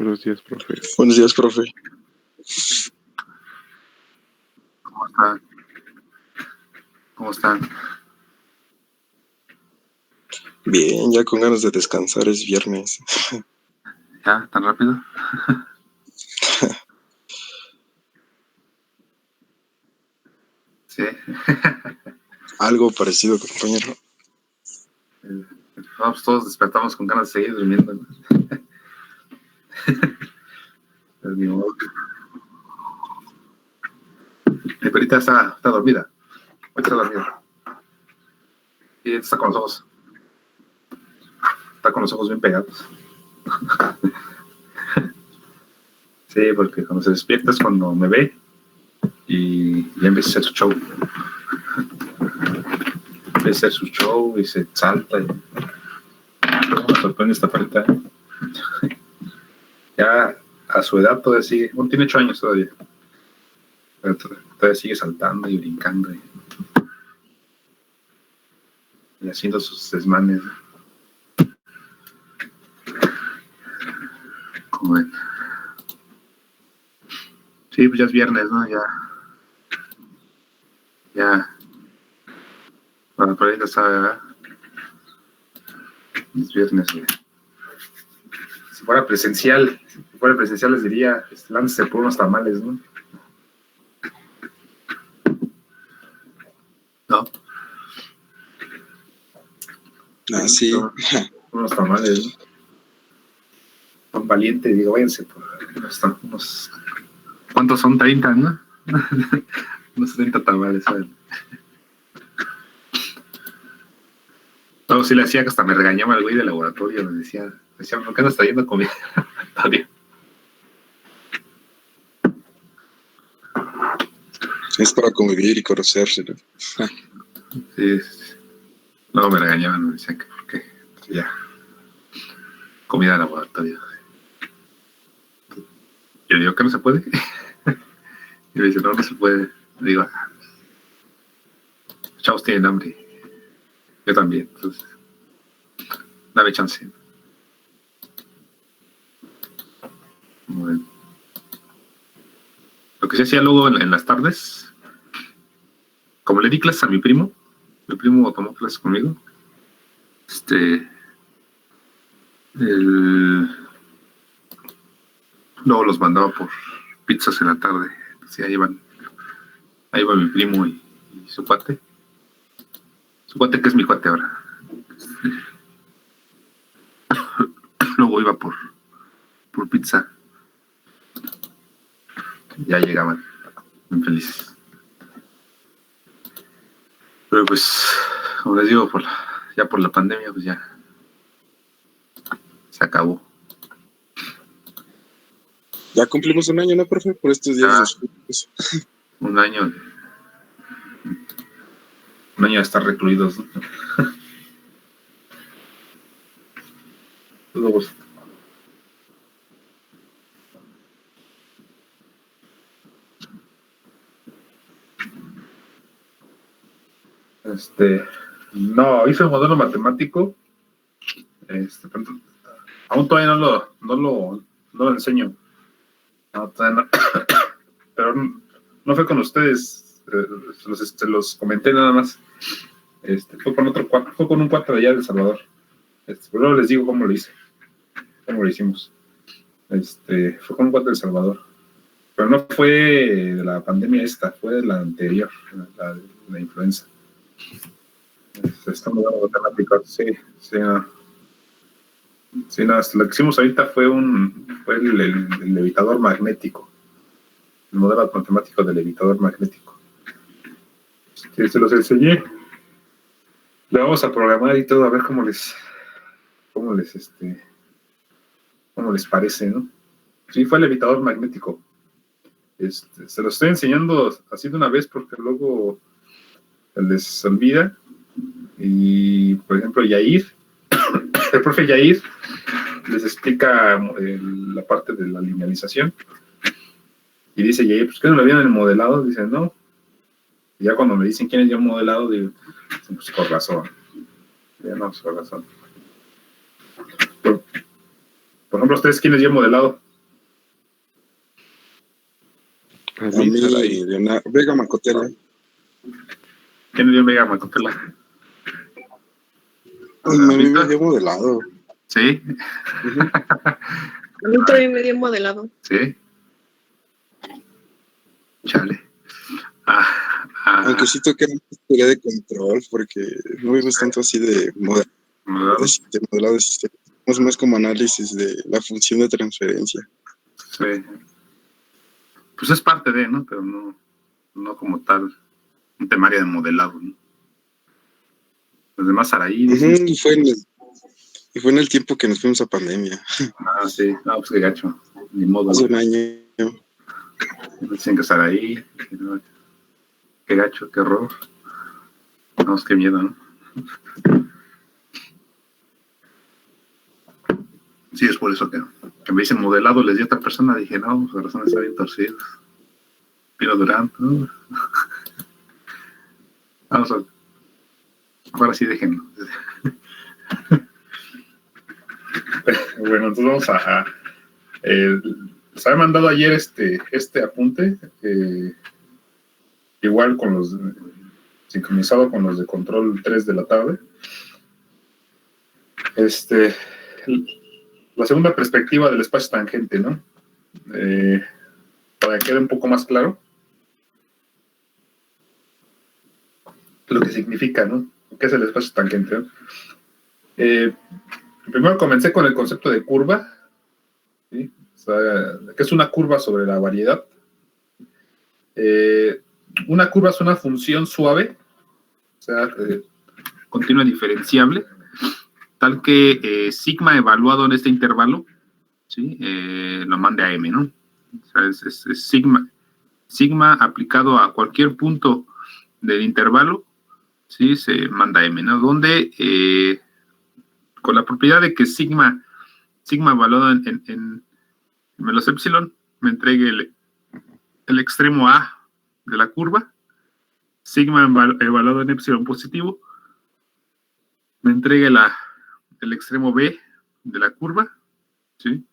Buenos días, profe. Buenos días, profe. ¿Cómo están? ¿Cómo están? Bien, ya con ganas de descansar, es viernes. ¿Ya? ¿Tan rápido? Sí. Algo parecido, compañero. Vamos, todos despertamos con ganas de seguir durmiendo, ¿no? Pero ni modo. Mi perrita está dormida. Hoy está dormida. Y está con los ojos. Está con los ojos bien pegados. Sí, porque cuando se despierta es cuando me ve y ya empieza a hacer su show. Empieza a hacer su show y se salta. Y... me sorprende esta perrita. Ya a su edad todavía sigue. Bueno, tiene 8 años todavía. Pero todavía sigue saltando y brincando. Y haciendo sus desmanes. Como ven. Sí, pues ya es viernes, ¿no? Ya. Bueno, por ahí ya sabe, ¿verdad? Es viernes, ya. Si fuera presencial les diría, láncese por unos tamales, ¿no? ¿No? Ah, sí. Unos tamales, ¿no? Son valientes, digo, váyanse por unos... ¿Cuántos son? 30, ¿no? Unos 30 tamales, ¿sabes? No, sí le hacía que hasta me regañaba el güey del laboratorio, me decía, ¿por qué no está yendo comida? Todavía. Es para convivir y conocerse. Sí. No, me regañaban, me decían que por qué. Ya. Comida de laboratorio. Yo digo que no se puede. Y me dice, no se puede. Le digo, chavos tienen hambre. Yo también. Entonces, dame chance. Muy bien. Lo que se hacía luego en las tardes, como le di clases a mi primo tomó clases conmigo. Luego los mandaba por pizzas en la tarde. Entonces ahí va mi primo y su cuate. Su cuate que es mi cuate ahora. Luego iba por pizza. Ya llegaban muy felices. Pero pues, como les digo, ya por la pandemia, pues ya se acabó. Ya cumplimos un año, ¿no, profe? Por estos días. Un año de estar recluidos, ¿no? Luego, no, hice un modelo matemático. Aún todavía no lo enseño. No, todavía no. Pero no fue con ustedes. Se los comenté nada más. Fue con un cuate de allá de El Salvador. Luego les digo cómo lo hice. Cómo lo hicimos. Fue con un cuate de El Salvador. Pero no fue de la pandemia fue de la anterior, la influenza. Estamos dando matemáticas, sí, no. Sí, no, lo que hicimos ahorita fue el levitador magnético. El modelo matemático del levitador magnético. Se los enseñé. Le vamos a programar y todo, a ver cómo les parece, ¿no? Sí, fue el levitador magnético. Se lo estoy enseñando así de una vez porque luego les olvida. Y, por ejemplo, Yair, el profe Yair, les explica la parte de la linealización. Y dice Yair, pues, ¿qué no lo vieron en el modelado? Dice, no. Y ya cuando me dicen quién es yo modelado, digo, pues, con razón. Ya no, con razón. Por ejemplo, ¿ustedes quiénes yo modelado? A mí, Vega Macotela. ¿Quién le dio Vega Macotela? A mí me dio modelado. ¿Sí? A mí también me dio modelado. ¿Sí? Chale. Aunque siento que era una teoría de control, porque no me gusta tanto así de modelado de sistema. Es más como análisis de la función de transferencia. Sí. Pues es parte de, ¿no? Pero no como tal un temario de modelado, ¿no? Los demás Saraí. Y fue en el tiempo que nos fuimos a pandemia. Sí. No, pues qué gacho. Ni modo. Hace un año. Dicen que Saraí. Qué gacho, qué horror. No, qué miedo, ¿no? Sí, es por eso que me dicen modelado, les di a otra persona, dije, no, su corazón está bien torcido. Pino Durán, ¿no? Vamos a... Ahora sí, déjenlo. Bueno, entonces vamos a les había mandado ayer este apunte, igual con los sincronizado con los de control 3 de la tarde. La segunda perspectiva del espacio tangente, ¿no? Para que quede un poco más claro lo que significa, ¿no? ¿Qué es el espacio tangente? ¿No? Primero comencé con el concepto de curva, ¿sí? O sea, que es una curva sobre la variedad. Una curva es una función suave, o sea, continua diferenciable, tal que sigma evaluado en este intervalo, ¿sí? Lo mande a m, ¿no? O sea, es sigma aplicado a cualquier punto del intervalo, ¿sí? Se manda a m, ¿no? Donde con la propiedad de que sigma evaluado en menos epsilon me entregue el extremo a de la curva, sigma evaluado en epsilon positivo me entregue el extremo b de la curva, ¿sí?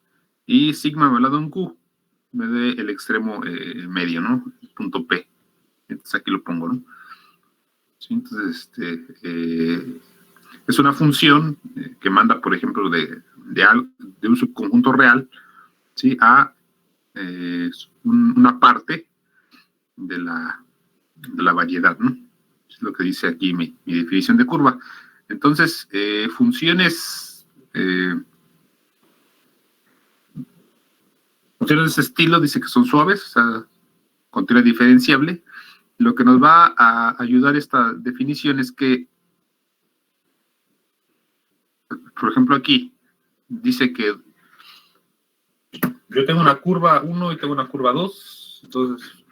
Y sigma evaluado en q me dé el extremo medio, ¿no? El punto P. Entonces aquí lo pongo, ¿no? ¿Sí? Entonces, es una función que manda, por ejemplo, de un subconjunto real, ¿sí? A una parte de la variedad, ¿no? Es lo que dice aquí mi definición de curva. Entonces, funciones de ese estilo dice que son suaves, o sea, continua diferenciable. Lo que nos va a ayudar esta definición es que, por ejemplo, aquí dice que yo tengo una curva 1 y tengo una curva 2, entonces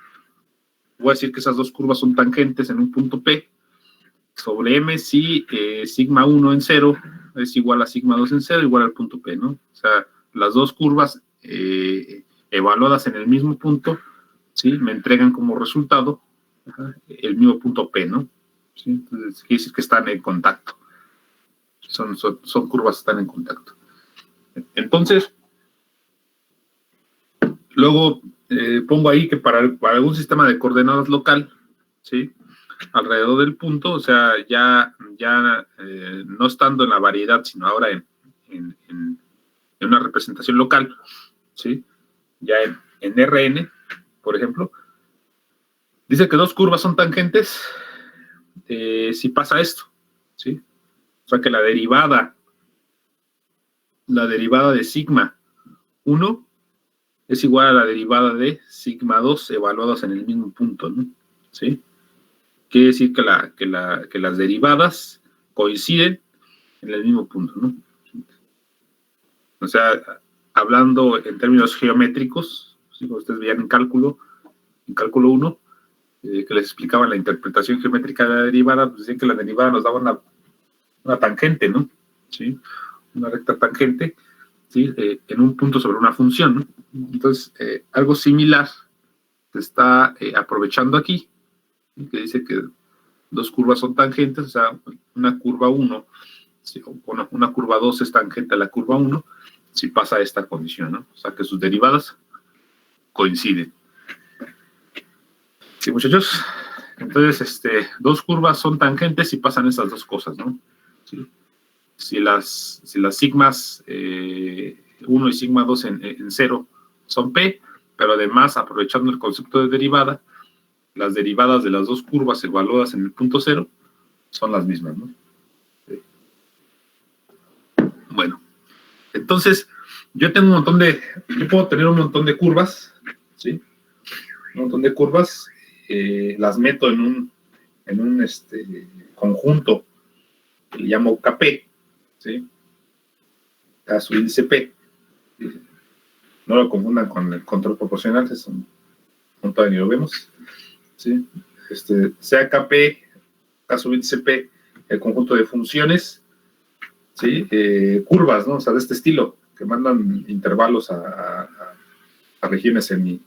voy a decir que esas dos curvas son tangentes en un punto P sobre M si sigma 1 en 0 es igual a sigma 2 en 0 igual al punto P, ¿no? O sea, las dos curvas evaluadas en el mismo punto, ¿sí? Me entregan como resultado el mismo punto P, ¿no? ¿Sí? Entonces, quiere decir que están en contacto. Son curvas que están en contacto. Entonces, luego pongo ahí que para algún sistema de coordenadas local, ¿sí? Alrededor del punto, o sea, ya no estando en la variedad, sino ahora en una representación local, ¿sí? Ya en Rn, por ejemplo, dice que dos curvas son tangentes si pasa esto, ¿sí? O sea que la derivada de sigma 1 es igual a la derivada de sigma 2 evaluadas en el mismo punto, ¿no? ¿Sí? Quiere decir que las derivadas coinciden en el mismo punto, ¿no? O sea, hablando en términos geométricos, si ustedes veían en cálculo 1, que les explicaban la interpretación geométrica de la derivada, pues decían que la derivada nos daba una tangente, ¿no? ¿Sí? Una recta tangente, ¿sí? En un punto sobre una función, ¿no? Entonces, algo similar se está aprovechando aquí, ¿sí? Que dice que dos curvas son tangentes, o sea, una curva 1, ¿sí? Bueno, una curva 2 es tangente a la curva 1, si pasa esta condición, ¿no? O sea, que sus derivadas coinciden. Sí, muchachos. Entonces, dos curvas son tangentes y pasan esas dos cosas, ¿no? ¿Sí? Si las sigmas 1 y sigma 2 en 0 son P, pero además, aprovechando el concepto de derivada, las derivadas de las dos curvas evaluadas en el punto 0 son las mismas, ¿no? Sí. Bueno, entonces, yo puedo tener un montón de curvas, ¿sí? Un montón de curvas, las meto en un conjunto que le llamo KP, ¿sí? A su índice P. No lo confundan con el control proporcional, es un todavía ni lo vemos, ¿sí? Sea KP, a su índice P, el conjunto de funciones, ¿sí? Curvas, ¿no? O sea, de este estilo, que mandan intervalos a regiones en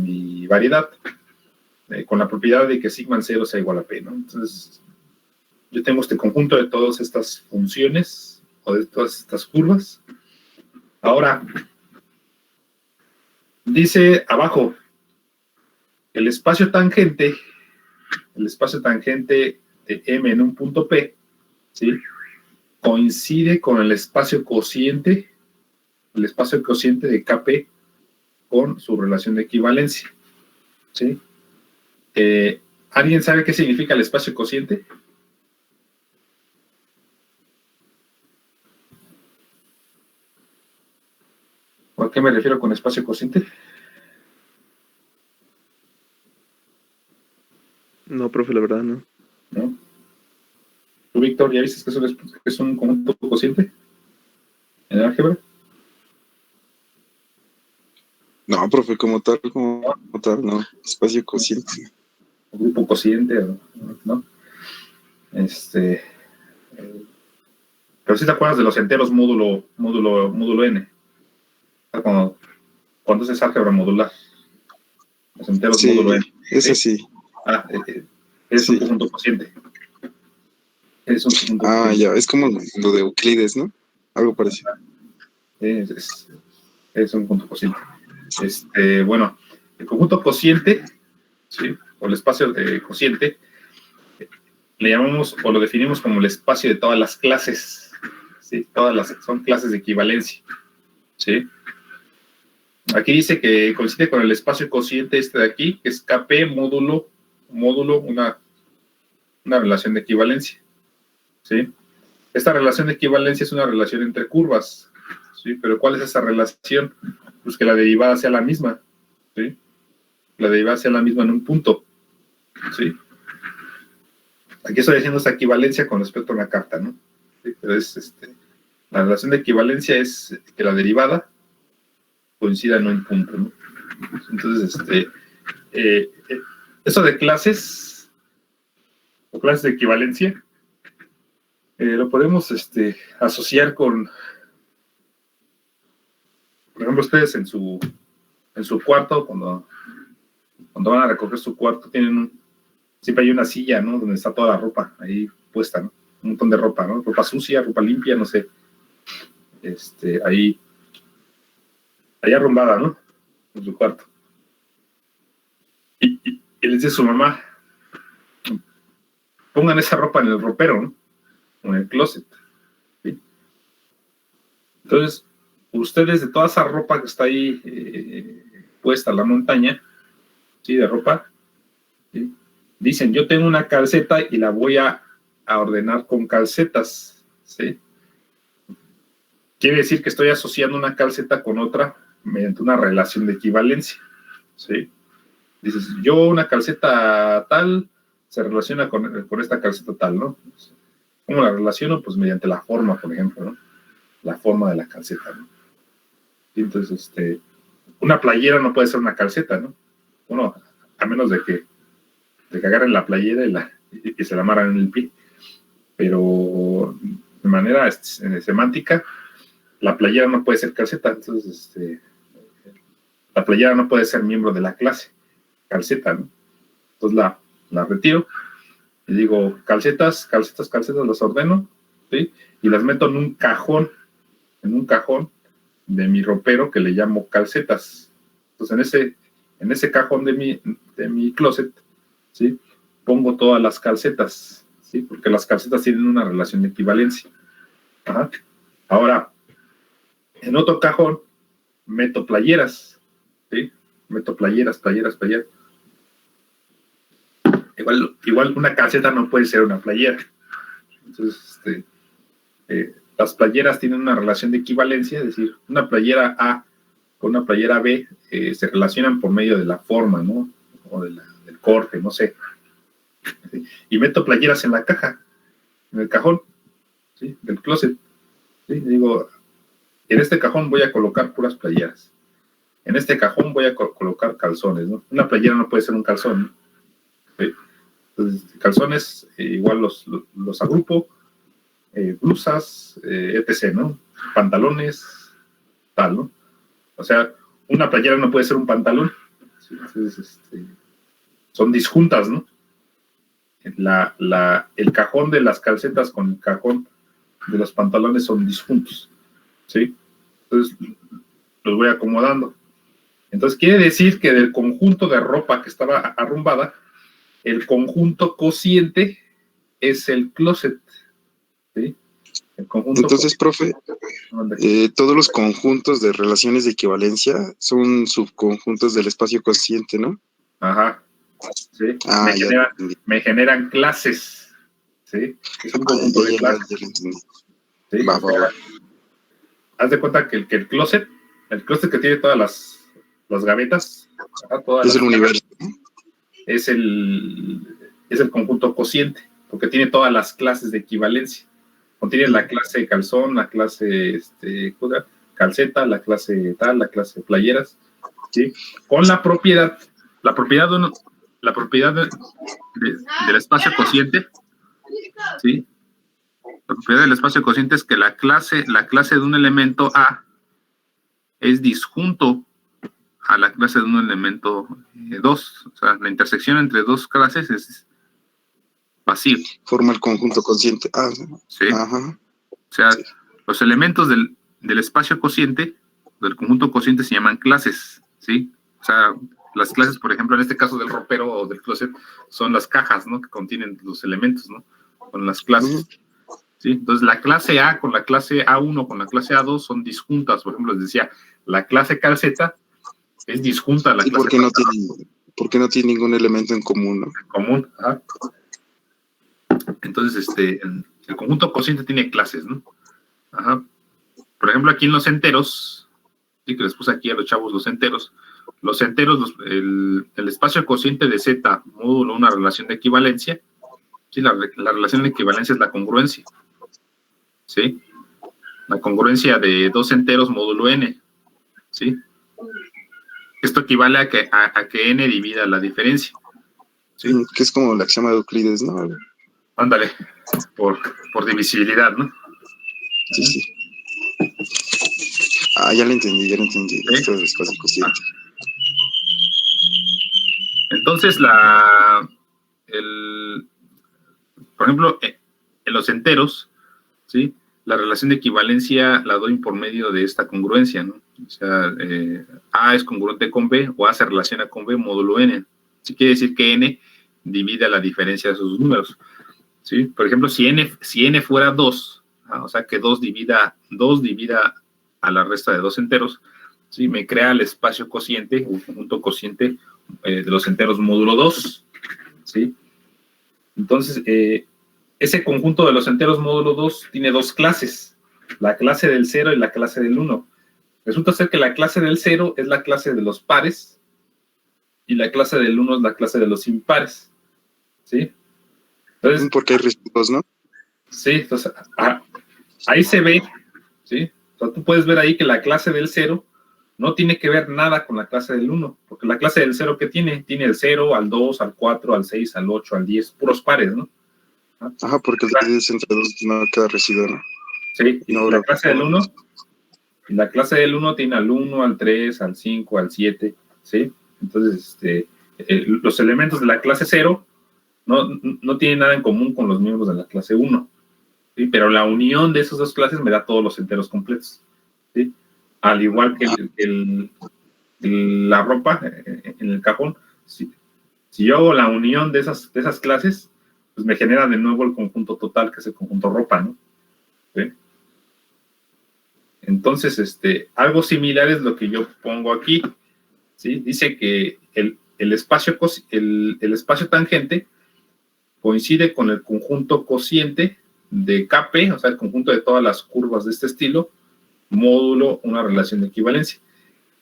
mi variedad, con la propiedad de que sigma en 0 sea igual a P, ¿no? Entonces, yo tengo este conjunto de todas estas funciones o de todas estas curvas. Ahora, dice abajo, el espacio tangente de M en un punto P, ¿sí? Coincide con el espacio cociente de KP con su relación de equivalencia, ¿sí? ¿Alguien sabe qué significa el espacio cociente? ¿A qué me refiero con espacio cociente? No, profe, la verdad no. ¿No? ¿Tú, Víctor, ya viste que es un conjunto cociente en el álgebra? No, profe, como tal, no. Espacio cociente. Grupo cociente, ¿no? Pero si te acuerdas de los enteros módulo n. Cuando es álgebra modular. Los enteros Sí, módulo n. eso sí. Es Sí. un conjunto cociente. Es un conjunto cociente. Ya, es como lo de Euclides, ¿no? Algo parecido. Es un conjunto cociente. Bueno, el conjunto cociente, ¿sí? O el espacio cociente, le llamamos o lo definimos como el espacio de todas las clases, ¿sí? Son clases de equivalencia, ¿sí? Aquí dice que coincide con el espacio cociente de aquí, que es KP módulo, una relación de equivalencia, ¿sí? Esta relación de equivalencia es una relación entre curvas, ¿sí? Pero ¿cuál es esa relación? Pues que la derivada sea la misma, ¿sí? La derivada sea la misma en un punto, ¿sí? Aquí estoy haciendo esta equivalencia con respecto a una carta, ¿no? ¿Sí? Pero la relación de equivalencia es que la derivada coincida en un punto, ¿no? Entonces, eso de clases o clases de equivalencia lo podemos asociar con, por ejemplo, ustedes en su cuarto, cuando van a recoger su cuarto, siempre hay una silla, ¿no? Donde está toda la ropa ahí puesta, ¿no? Un montón de ropa, ¿no? Ropa sucia, ropa limpia, no sé. Ahí arrumbada, ¿no? En su cuarto. Y les dice a su mamá, pongan esa ropa en el ropero, ¿no? O en el closet. ¿Sí? Entonces, ustedes de toda esa ropa que está ahí puesta en la montaña, ¿sí? De ropa, ¿sí? Dicen, yo tengo una calceta y la voy a ordenar con calcetas, ¿sí? Quiere decir que estoy asociando una calceta con otra mediante una relación de equivalencia, ¿sí? Dices, yo una calceta tal se relaciona con esta calceta tal, ¿no? ¿Cómo la relaciono? Pues mediante la forma, por ejemplo, ¿no? La forma de la calceta, ¿no? Y entonces, una playera no puede ser una calceta, ¿no? Bueno, a menos de que agarren la playera y se la amarran en el pie. Pero de manera semántica, la playera no puede ser calceta, entonces la playera no puede ser miembro de la clase calceta, ¿no? Entonces la retiro y digo calcetas, las ordeno, ¿sí? Y las meto en un cajón de mi ropero que le llamo calcetas. Entonces En ese cajón de mi closet, ¿sí? Pongo todas las calcetas, ¿sí? Porque las calcetas tienen una relación de equivalencia. Ajá. Ahora, en otro cajón meto playeras, ¿sí? Meto playeras. Igual una calceta no puede ser una playera. Entonces, las playeras tienen una relación de equivalencia, es decir, una playera A con una playera B se relacionan por medio de la forma, ¿no? O del corte, no sé. ¿Sí? Y meto playeras en la caja, en el cajón, ¿sí? Del closet. ¿Sí? Digo, en este cajón voy a colocar puras playeras. En este cajón voy a colocar calzones, ¿no? Una playera no puede ser un calzón, ¿no? ¿Sí? Entonces, calzones, igual los agrupo, blusas, etc., ¿no? Pantalones, tal, ¿no? O sea, una playera no puede ser un pantalón. ¿Sí? Entonces, son disjuntas, ¿no? El cajón de las calcetas con el cajón de los pantalones son disjuntos, ¿sí? Entonces, los voy acomodando. Entonces, quiere decir que del conjunto de ropa que estaba arrumbada, el conjunto cociente es el closet, ¿sí? El conjunto Entonces, profe, todos los conjuntos de relaciones de equivalencia son subconjuntos del espacio cociente, ¿no? Ajá, ¿sí? Me generan clases, ¿sí? Es un conjunto de clases. Ya lo entendí. ¿Sí? Va. Haz de cuenta que el closet que tiene todas las gavetas, es el universo. Es el conjunto cociente, porque tiene todas las clases de equivalencia. Contiene la clase calzón, la clase calceta, la clase tal, la clase playeras, ¿sí? Con la propiedad del espacio cociente, ¿sí? La propiedad del espacio cociente es que la clase de un elemento A es disjunto a la clase de un elemento 2. O sea, la intersección entre dos clases es pasivo. Forma el conjunto cociente. Sí. Ajá. O sea, sí. Los elementos del espacio cociente, del conjunto cociente, se llaman clases, ¿sí? O sea, las clases, por ejemplo, en este caso del ropero o del closet, son las cajas, ¿no? Que contienen los elementos, ¿no? Con las clases. ¿Sí? Entonces, la clase A con la clase A1 con la clase A2 son disjuntas. Por ejemplo, les decía, la clase calceta es disjunta a la clase porque no tiene ningún elemento en común, ¿no? En común, ajá. Entonces, el conjunto cociente tiene clases, ¿no? Ajá. Por ejemplo, aquí en los enteros, sí, que les puse aquí a los chavos los enteros, el espacio cociente de Z módulo una relación de equivalencia, sí, la relación de equivalencia es la congruencia, ¿sí? La congruencia de dos enteros módulo n, ¿sí? Esto equivale a que n divida la diferencia, ¿sí? Que es como el axioma de Euclides, ¿no? Ándale, por divisibilidad, ¿no? Sí. Ya lo entendí. ¿Sí? Esto es espacio cociente. Entonces, por ejemplo, en los enteros, ¿sí? La relación de equivalencia la doy por medio de esta congruencia, ¿no? O sea, A es congruente con B o A se relaciona con B módulo n. Sí quiere decir que n divide la diferencia de sus números, ¿sí? Por ejemplo, si n fuera 2, o sea, que 2 divida a la resta de dos enteros, ¿sí? Me crea el espacio cociente, un conjunto cociente de los enteros módulo 2, ¿sí? Entonces, ese conjunto de los enteros módulo 2 tiene dos clases, la clase del 0 y la clase del 1. Resulta ser que la clase del 0 es la clase de los pares y la clase del 1 es la clase de los impares, ¿sí? Entonces, porque hay residuos, ¿no? Sí, entonces, ahí se ve, ¿sí? O sea, tú puedes ver ahí que la clase del 0 no tiene que ver nada con la clase del 1, porque la clase del 0 que tiene el 0, al 2, al 4, al 6, al 8, al 10, puros pares, ¿no? Ajá, porque el divides entre dos no queda residuo, ¿no? Sí, y la clase del 1 tiene al 1, al 3, al 5, al 7, ¿sí? Entonces, los elementos de la clase 0 no tienen nada en común con los miembros de la clase 1, ¿sí? Pero la unión de esas dos clases me da todos los enteros completos, ¿sí? Al igual que la ropa en el cajón, si yo hago la unión de esas clases, pues me genera de nuevo el conjunto total, que es el conjunto ropa, ¿no? ¿Sí? Entonces, algo similar es lo que yo pongo aquí, ¿sí? Dice que el espacio tangente coincide con el conjunto cociente de Kp, o sea, el conjunto de todas las curvas de este estilo, módulo una relación de equivalencia.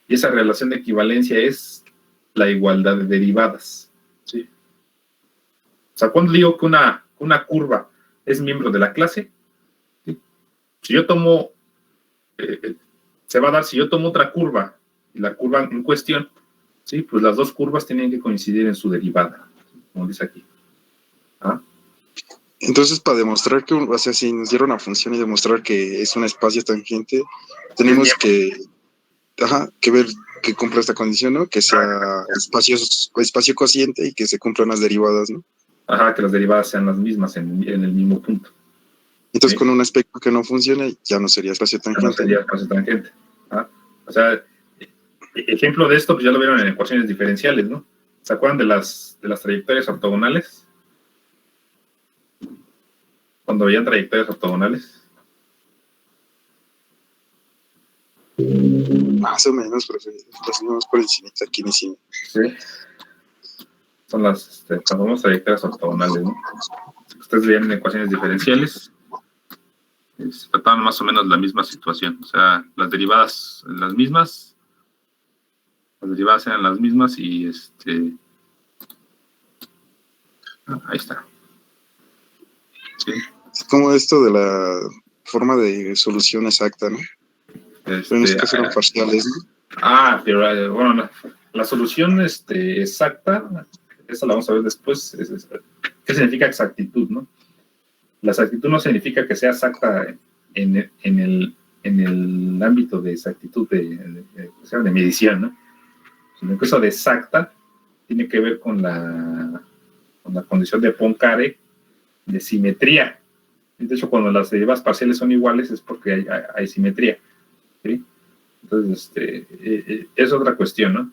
Y esa relación de equivalencia es la igualdad de derivadas, ¿sí? O sea, cuando digo que una curva es miembro de la clase, ¿sí? Si yo tomo, se va a dar si yo tomo otra curva, y la curva en cuestión, ¿sí? Pues las dos curvas tienen que coincidir en su derivada, como dice aquí. ¿Ah? Entonces, para demostrar que, o sea, si nos dieron una función y demostrar que es un espacio tangente, tenemos que ver que cumpla esta condición, ¿no? Que sea espacio cociente y que se cumplan las derivadas, ¿no? Ajá, que las derivadas sean las mismas en el mismo punto. Entonces, ¿sí? con un aspecto que no funcione, ya no sería espacio tangente. Ya no sería espacio tangente. ¿Ah? O sea, ejemplo de esto, pues ya lo vieron en ecuaciones diferenciales, ¿no? ¿Se acuerdan de las trayectorias ortogonales? Cuando veían trayectorias ortogonales. Más o menos, profe. Las vimos por encima, aquí ni encima. Sí. Son las famosas trayectorias ortogonales, ¿no? Ustedes veían en ecuaciones diferenciales. Trataban más o menos la misma situación. O sea, las derivadas las mismas. Las derivadas eran las mismas y ahí está. Sí. Es como esto de la forma de solución exacta, ¿no? Pero en este caso eran parciales, ¿no? Pero bueno, la solución exacta, esa la vamos a ver después. ¿Qué significa exactitud, no? La exactitud no significa que sea exacta en el ámbito de exactitud de medición, ¿no? Sino que eso de exacta tiene que ver con la condición de Poincare de simetría. De hecho, cuando las derivadas parciales son iguales es porque hay simetría, ¿sí? Entonces, es otra cuestión, ¿no?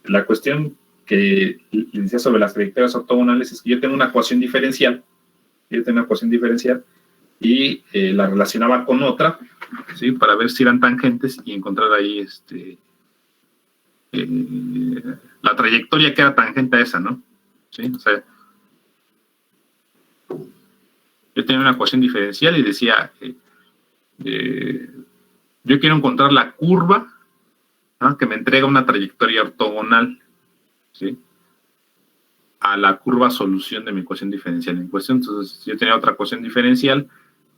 La cuestión que les decía sobre las trayectorias ortogonales es que yo tengo una ecuación diferencial, y la relacionaba con otra, ¿sí? Para ver si eran tangentes y encontrar ahí la trayectoria que era tangente a esa, ¿no? ¿Sí? O sea, yo tenía una ecuación diferencial y decía, yo quiero encontrar la curva, ¿no? Que me entrega una trayectoria ortogonal, ¿sí? A la curva solución de mi ecuación diferencial en cuestión. Entonces, yo tenía otra ecuación diferencial,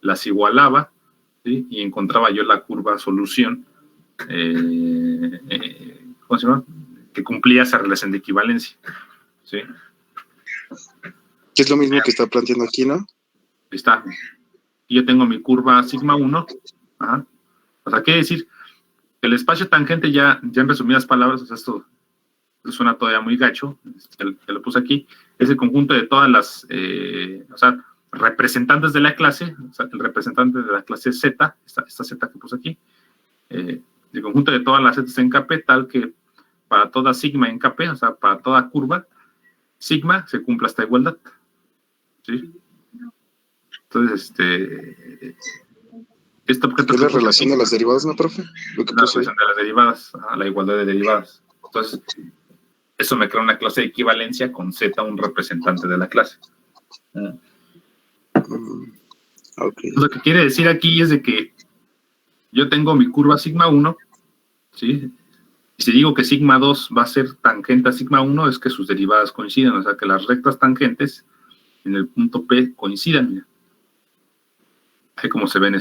las igualaba, ¿sí? Y encontraba yo la curva solución, ¿cómo se llama? Que cumplía esa relación de equivalencia, ¿sí? Que es lo mismo que está planteando aquí, ¿no? Ahí está. Y yo tengo mi curva sigma 1. Ajá. O sea, quiere decir que el espacio tangente ya en resumidas palabras, o sea, esto suena todavía muy gacho, que lo puse aquí, es el conjunto de todas las, o sea, representantes de la clase, o sea, el representante de la clase Z, esta Z que puse aquí, el conjunto de todas las Z en Kp, tal que para toda sigma en Kp, o sea, para toda curva, sigma se cumpla esta igualdad, ¿sí? Entonces, ¿Qué es la relación de las derivadas, no, profe? La relación de las derivadas, la igualdad de derivadas. Entonces, eso me crea una clase de equivalencia con Z, un representante de la clase. Okay. Lo que quiere decir aquí es de que yo tengo mi curva sigma 1, ¿sí? Y si digo que sigma 2 va a ser tangente a sigma 1, es que sus derivadas coinciden, o sea que las rectas tangentes en el punto P coincidan. Mira. Ahí como se ve en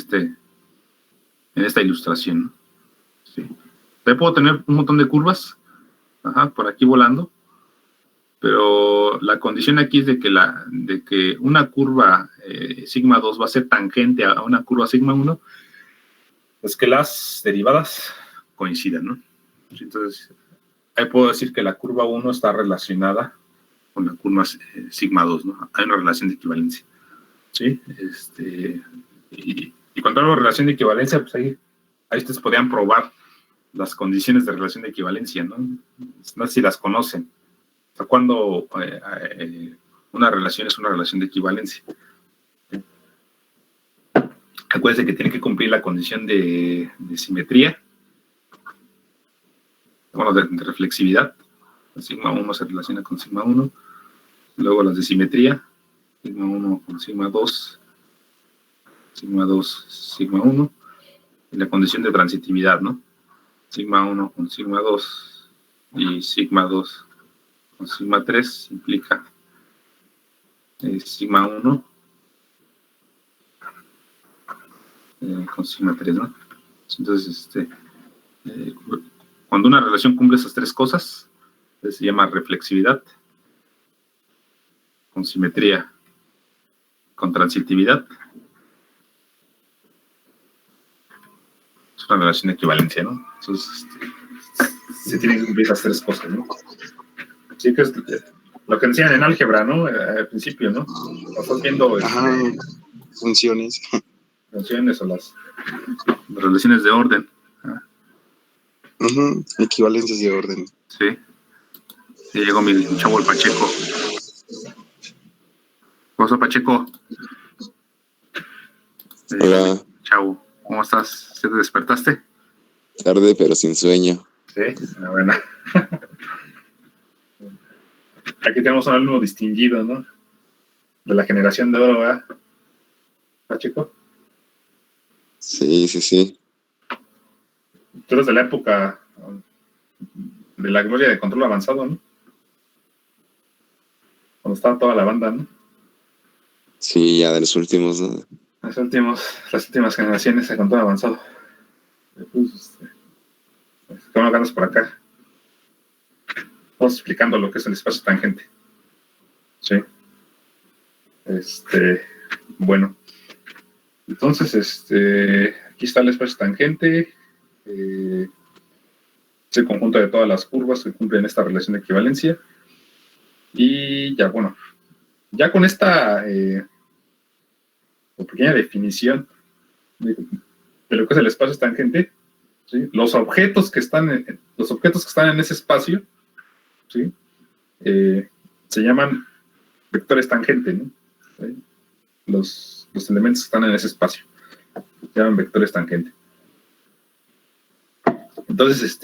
esta ilustración, ¿no? Sí. Yo puedo tener un montón de curvas, por aquí volando, pero la condición aquí es de que una curva sigma 2 va a ser tangente a una curva sigma 1, pues que las derivadas coincidan, ¿no? Entonces, ahí puedo decir que la curva 1 está relacionada con la curva sigma 2, ¿no? Hay una relación de equivalencia, ¿sí? Y cuando hablo de relación de equivalencia, pues ahí ustedes podrían probar las condiciones de relación de equivalencia, ¿no? No sé si las conocen. O sea, cuando una relación es una relación de equivalencia. Acuérdense que tiene que cumplir la condición de simetría, bueno, de reflexividad. Sigma 1 se relaciona con sigma 1. Luego las de simetría, sigma 1 con sigma 2, sigma 2, sigma 1. Y la condición de transitividad, ¿no? Sigma 1 con sigma 2 y sigma 2 con sigma 3 implica sigma 1 con sigma 3, ¿no? Entonces, cuando una relación cumple esas tres cosas, se llama reflexividad, con simetría, con transitividad. Es una relación de equivalencia, ¿no? Entonces, se tienen que cumplir esas tres cosas, ¿no? Sí, que es lo que enseñan en álgebra, ¿no? Al principio, ¿no? Estás viendo funciones. Funciones o las relaciones de orden. Equivalencias de orden. Sí. Y llegó mi chavo el Pacheco. ¿Cómo estás, Pacheco? Hola. Chavo, ¿cómo estás? ¿Se te despertaste? Tarde, pero sin sueño. Sí, bueno. Aquí tenemos un alumno distinguido, ¿no? De la generación de oro, ¿verdad? Pacheco. Sí. Tú eres de la época de la gloria de control avanzado, ¿no? Cuando estaba toda la banda, ¿no? Sí, ya de los últimos, ¿no? Las últimas generaciones de control avanzado. Pues, ¿cómo ganas por acá? Estamos explicando lo que es el espacio tangente. Sí. Bueno. Entonces, aquí está el espacio tangente. Es el conjunto de todas las curvas que cumplen esta relación de equivalencia. Y ya, bueno, ya con esta pequeña definición de lo que es el espacio tangente, ¿sí? Los objetos que están en ese espacio, ¿sí? Se llaman vectores tangente, ¿no? ¿Sí? Los elementos que están en ese espacio se llaman vectores tangente. Entonces,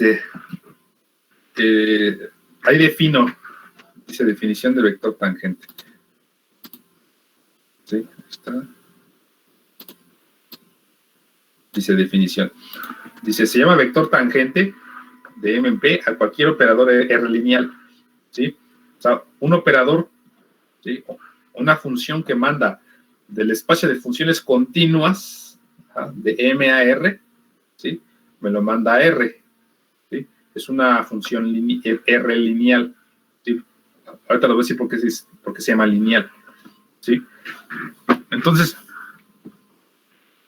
ahí dice definición de vector tangente. ¿Sí? Está. Dice definición. Dice, se llama vector tangente de M en P a cualquier operador R lineal. ¿Sí? O sea, un operador, ¿sí? Una función que manda del espacio de funciones continuas, ¿ah? De M a R, ¿sí? Me lo manda a R. ¿Sí? Es una función R lineal. ¿Sí? Ahorita lo voy a decir por qué se llama lineal. ¿Sí? Entonces,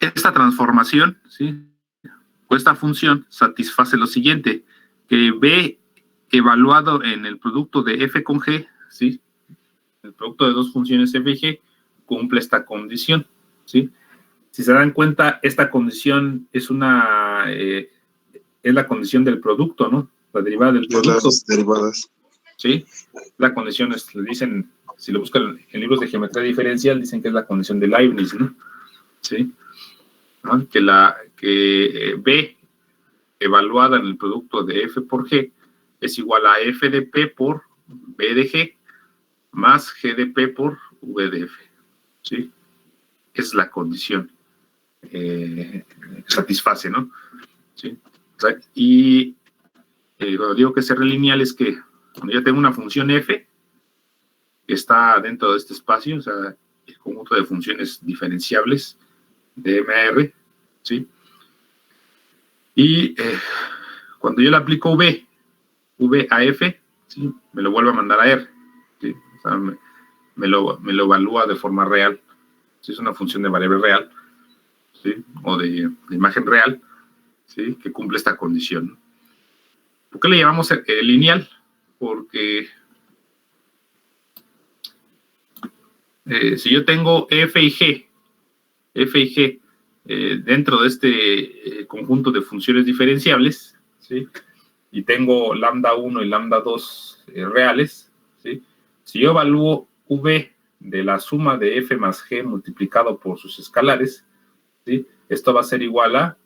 esta transformación, ¿sí? O esta función satisface lo siguiente, que B evaluado en el producto de F con G, ¿sí? El producto de dos funciones F y G cumple esta condición, ¿sí? Si se dan cuenta, esta condición es es la condición del producto, ¿no? La derivada del producto. Las derivadas. ¿Sí? La condición le dicen, si lo buscan en libros de geometría diferencial, dicen que es la condición de Leibniz, ¿no? ¿Sí? ¿No? Que B evaluada en el producto de F por G es igual a F de P por B de G más G de P por V de F. ¿Sí? Es la condición que satisface, ¿no? ¿Sí? O sea, y lo digo que es R lineal es que cuando yo tengo una función F que está dentro de este espacio, o sea, el conjunto de funciones diferenciables de M a R, ¿sí? Y cuando yo le aplico V a F, ¿sí? Me lo vuelve a mandar a R, ¿sí? O sea, me lo evalúa de forma real. ¿Sí? Es una función de variable real, ¿sí? O de imagen real, ¿sí? Que cumple esta condición. ¿Por qué le llamamos lineal? Porque si yo tengo F y G dentro de este conjunto de funciones diferenciables, ¿sí? Y tengo lambda 1 y lambda 2 reales, ¿sí? Si yo evalúo V de la suma de F más G multiplicado por sus escalares, ¿sí? Esto va a ser igual a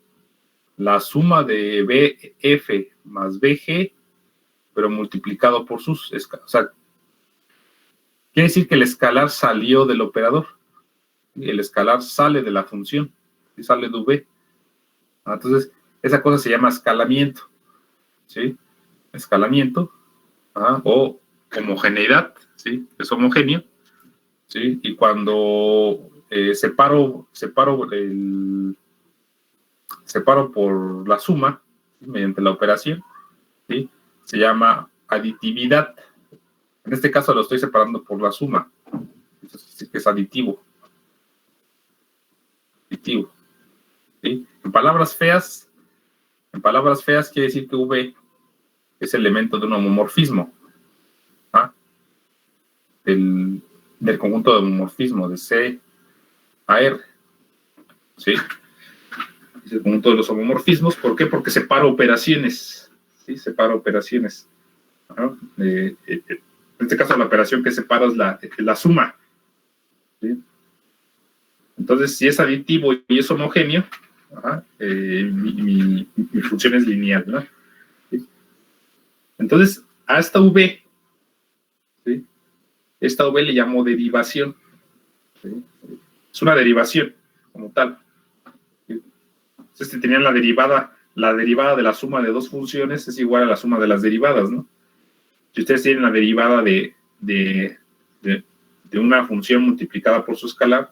la suma de BF más BG, pero multiplicado por sus escalares. O sea, quiere decir que el escalar salió del operador. Y el escalar sale de la función. Y sale de V. Entonces, esa cosa se llama escalamiento. ¿Sí? Escalamiento. O homogeneidad. ¿Sí? Es homogéneo. ¿Sí? Y cuando separo por la suma, ¿sí? Mediante la operación, ¿sí? Se llama aditividad. En este caso lo estoy separando por la suma. Entonces, es aditivo. Aditivo. ¿Sí? En palabras feas quiere decir que V es elemento de un homomorfismo. Del conjunto de homomorfismo de C a R. ¿Sí? Es el conjunto de los homomorfismos. ¿Por qué? Porque separa operaciones. ¿Sí? Separa operaciones. En este caso, la operación que separa es la suma. ¿Sí? Entonces, si es aditivo y es homogéneo, mi función es lineal, ¿no? ¿Sí? Entonces, a esta V, ¿sí? Esta V le llamo derivación. ¿Sí? Es una derivación, como tal. ¿Sí? Entonces, tenían la derivada de la suma de dos funciones es igual a la suma de las derivadas, ¿no? Si ustedes tienen la derivada de una función multiplicada por su escalar,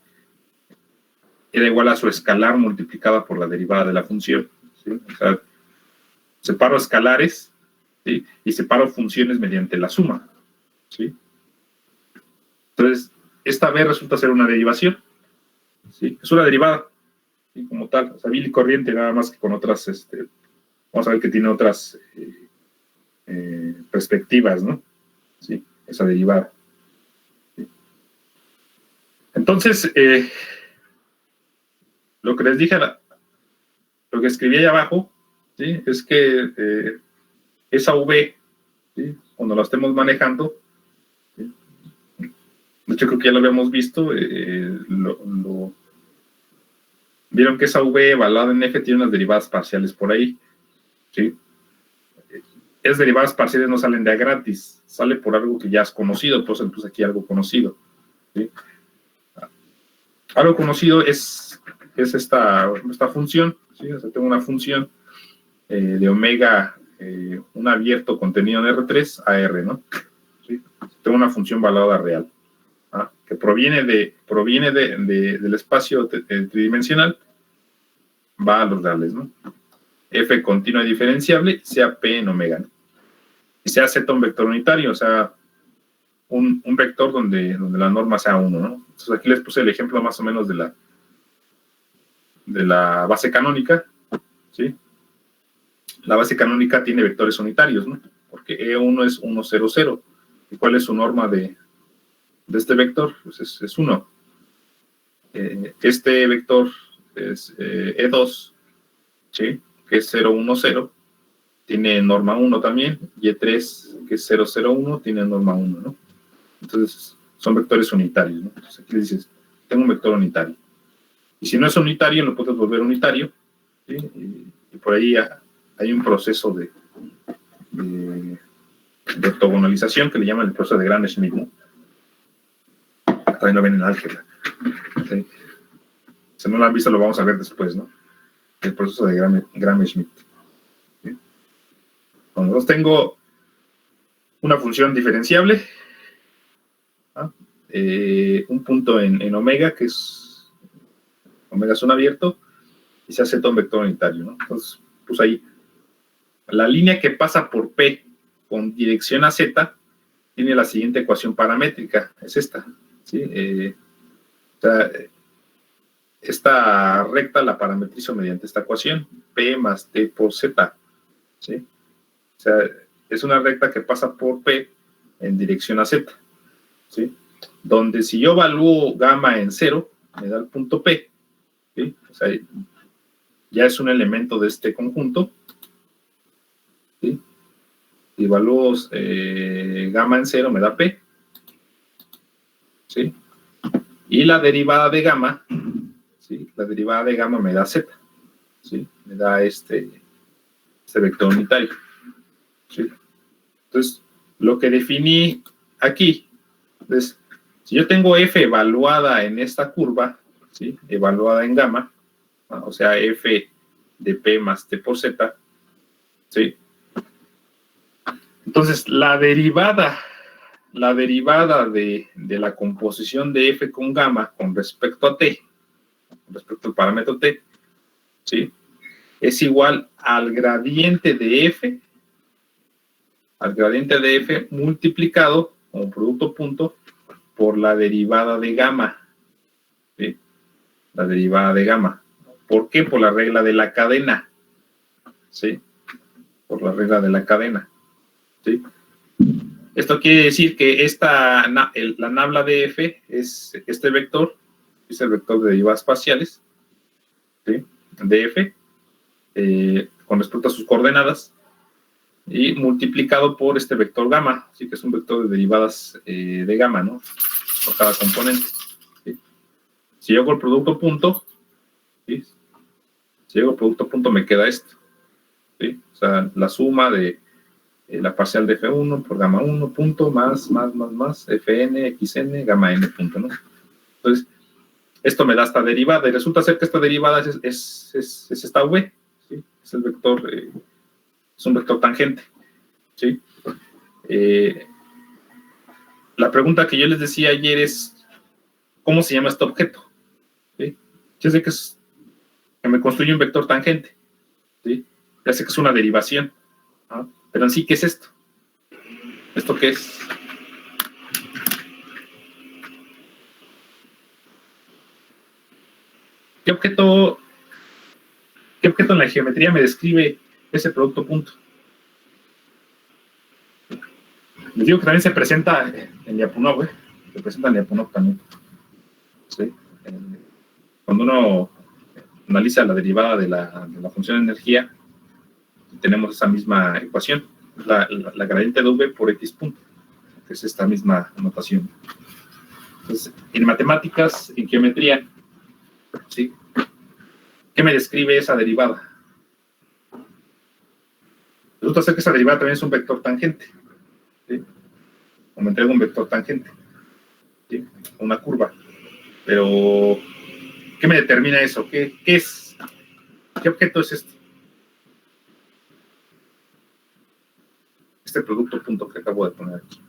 era igual a su escalar multiplicada por la derivada de la función. ¿Sí? O sea, separo escalares, ¿sí? Y separo funciones mediante la suma. ¿Sí? Entonces, esta B resulta ser una derivación. ¿Sí? Es una derivada, ¿sí? Como tal, o sea, vil y corriente, nada más que con otras, vamos a ver que tiene otras perspectivas, ¿no? ¿Sí? Esa derivada. ¿Sí? Entonces, lo que les dije, lo que escribí ahí abajo, ¿sí? Es que esa V, ¿sí? Cuando la estemos manejando, ¿sí? De hecho creo que ya lo habíamos visto, vieron que esa V evaluada en F tiene unas derivadas parciales por ahí, ¿sí? Esas derivadas parciales no salen de a gratis, sale por algo que ya has conocido, pues entonces aquí algo conocido, ¿sí? Algo conocido es esta función, ¿sí? O sea, tengo una función de omega, un abierto contenido en R3 a R, ¿no? ¿Sí? Tengo una función evaluada real, que proviene del espacio tridimensional, va a los reales, ¿no? F continua y diferenciable, sea P en omega, ¿no? Y sea Z un vector unitario, o sea, un vector donde la norma sea 1, ¿no? Entonces aquí les puse el ejemplo más o menos de la base canónica, ¿sí? La base canónica tiene vectores unitarios, ¿no? Porque E1 es 1, 0, 0. ¿Y cuál es su norma de este vector? Pues es 1. Este vector es E2, ¿sí? Que es 0, 1, 0. Tiene norma 1 también. Y E3, que es 0, 0, 1, tiene norma 1, ¿no? Entonces, son vectores unitarios, ¿no? Entonces aquí dices, tengo un vector unitario. Y si no es unitario, lo puedes volver unitario, ¿sí? Y por ahí hay un proceso de ortogonalización que le llaman el proceso de Gram-Schmidt, ¿no? También lo ven en álgebra. ¿Sí? Si no lo han visto, lo vamos a ver después, ¿no? El proceso de Gram-Schmidt. ¿Sí? Cuando tengo una función diferenciable, un punto en omega, que es omega es un abierto, y se hace todo un vector unitario, ¿no? Entonces, pues ahí, la línea que pasa por P con dirección a Z tiene la siguiente ecuación paramétrica, es esta, ¿sí? O sea, esta recta la parametrizo mediante esta ecuación, P más T por Z, ¿sí? O sea, es una recta que pasa por P en dirección a Z, ¿sí? Donde si yo evalúo gamma en 0, me da el punto P, ¿sí? O sea, ya es un elemento de este conjunto, Si evalúo gamma en 0 me da P, ¿sí? Y la derivada de gamma, ¿sí? La derivada de gamma me da Z, ¿sí? Me da este vector unitario, ¿sí? Entonces, lo que definí aquí es, si yo tengo F evaluada en esta curva, ¿sí? Evaluada en gamma, o sea, F de P más T por Z, ¿sí? Entonces, la derivada de la composición de F con gamma con respecto a T, con respecto al parámetro T, ¿sí? Es igual al gradiente de F, multiplicado como producto punto por la derivada de gamma, ¿sí? La derivada de gamma. ¿Por qué? Por la regla de la cadena, ¿sí? Por la regla de la cadena, ¿sí? Esto quiere decir que la nabla de F es este vector, es el vector de derivadas parciales, ¿sí? De F, con respecto a sus coordenadas, y multiplicado por este vector gamma, así que es un vector de derivadas de gamma, ¿no? Por cada componente, ¿sí? Si yo hago el producto punto, ¿sí? Si hago el producto punto me queda esto, ¿sí? O sea, la suma de la parcial de F1 por gamma 1 punto más Fn, Xn, gamma n punto, ¿no? Entonces, esto me da esta derivada, y resulta ser que esta derivada es esta V, ¿sí? Es el vector, es un vector tangente, ¿sí? La pregunta que yo les decía ayer es, ¿cómo se llama este objeto? ¿Sí? Yo sé que me construye un vector tangente, ¿sí? Ya sé que es una derivación, ¿no? Pero en sí, ¿qué es esto? ¿Esto qué es? ¿Qué objeto en la geometría me describe ese producto punto? Les digo que también se presenta en Lyapunov, se presenta en Lyapunov también, ¿sí? Cuando uno analiza la derivada de la función de energía, tenemos esa misma ecuación, la gradiente de V por X punto, que es esta misma notación. Entonces, en matemáticas, en geometría, ¿sí? ¿Qué me describe esa derivada? Resulta ser que esa derivada también es un vector tangente, ¿sí? O me entrega un vector tangente, ¿sí? Una curva. Pero, ¿qué me determina eso? ¿Qué es? ¿Qué objeto es este? Este producto punto que acabo de poner aquí.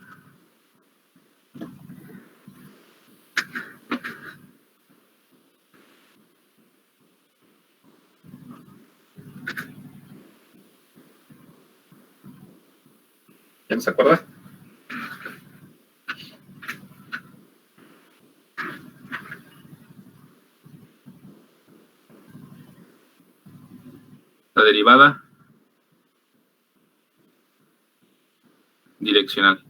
¿Ya no se acuerda? La derivada direccional.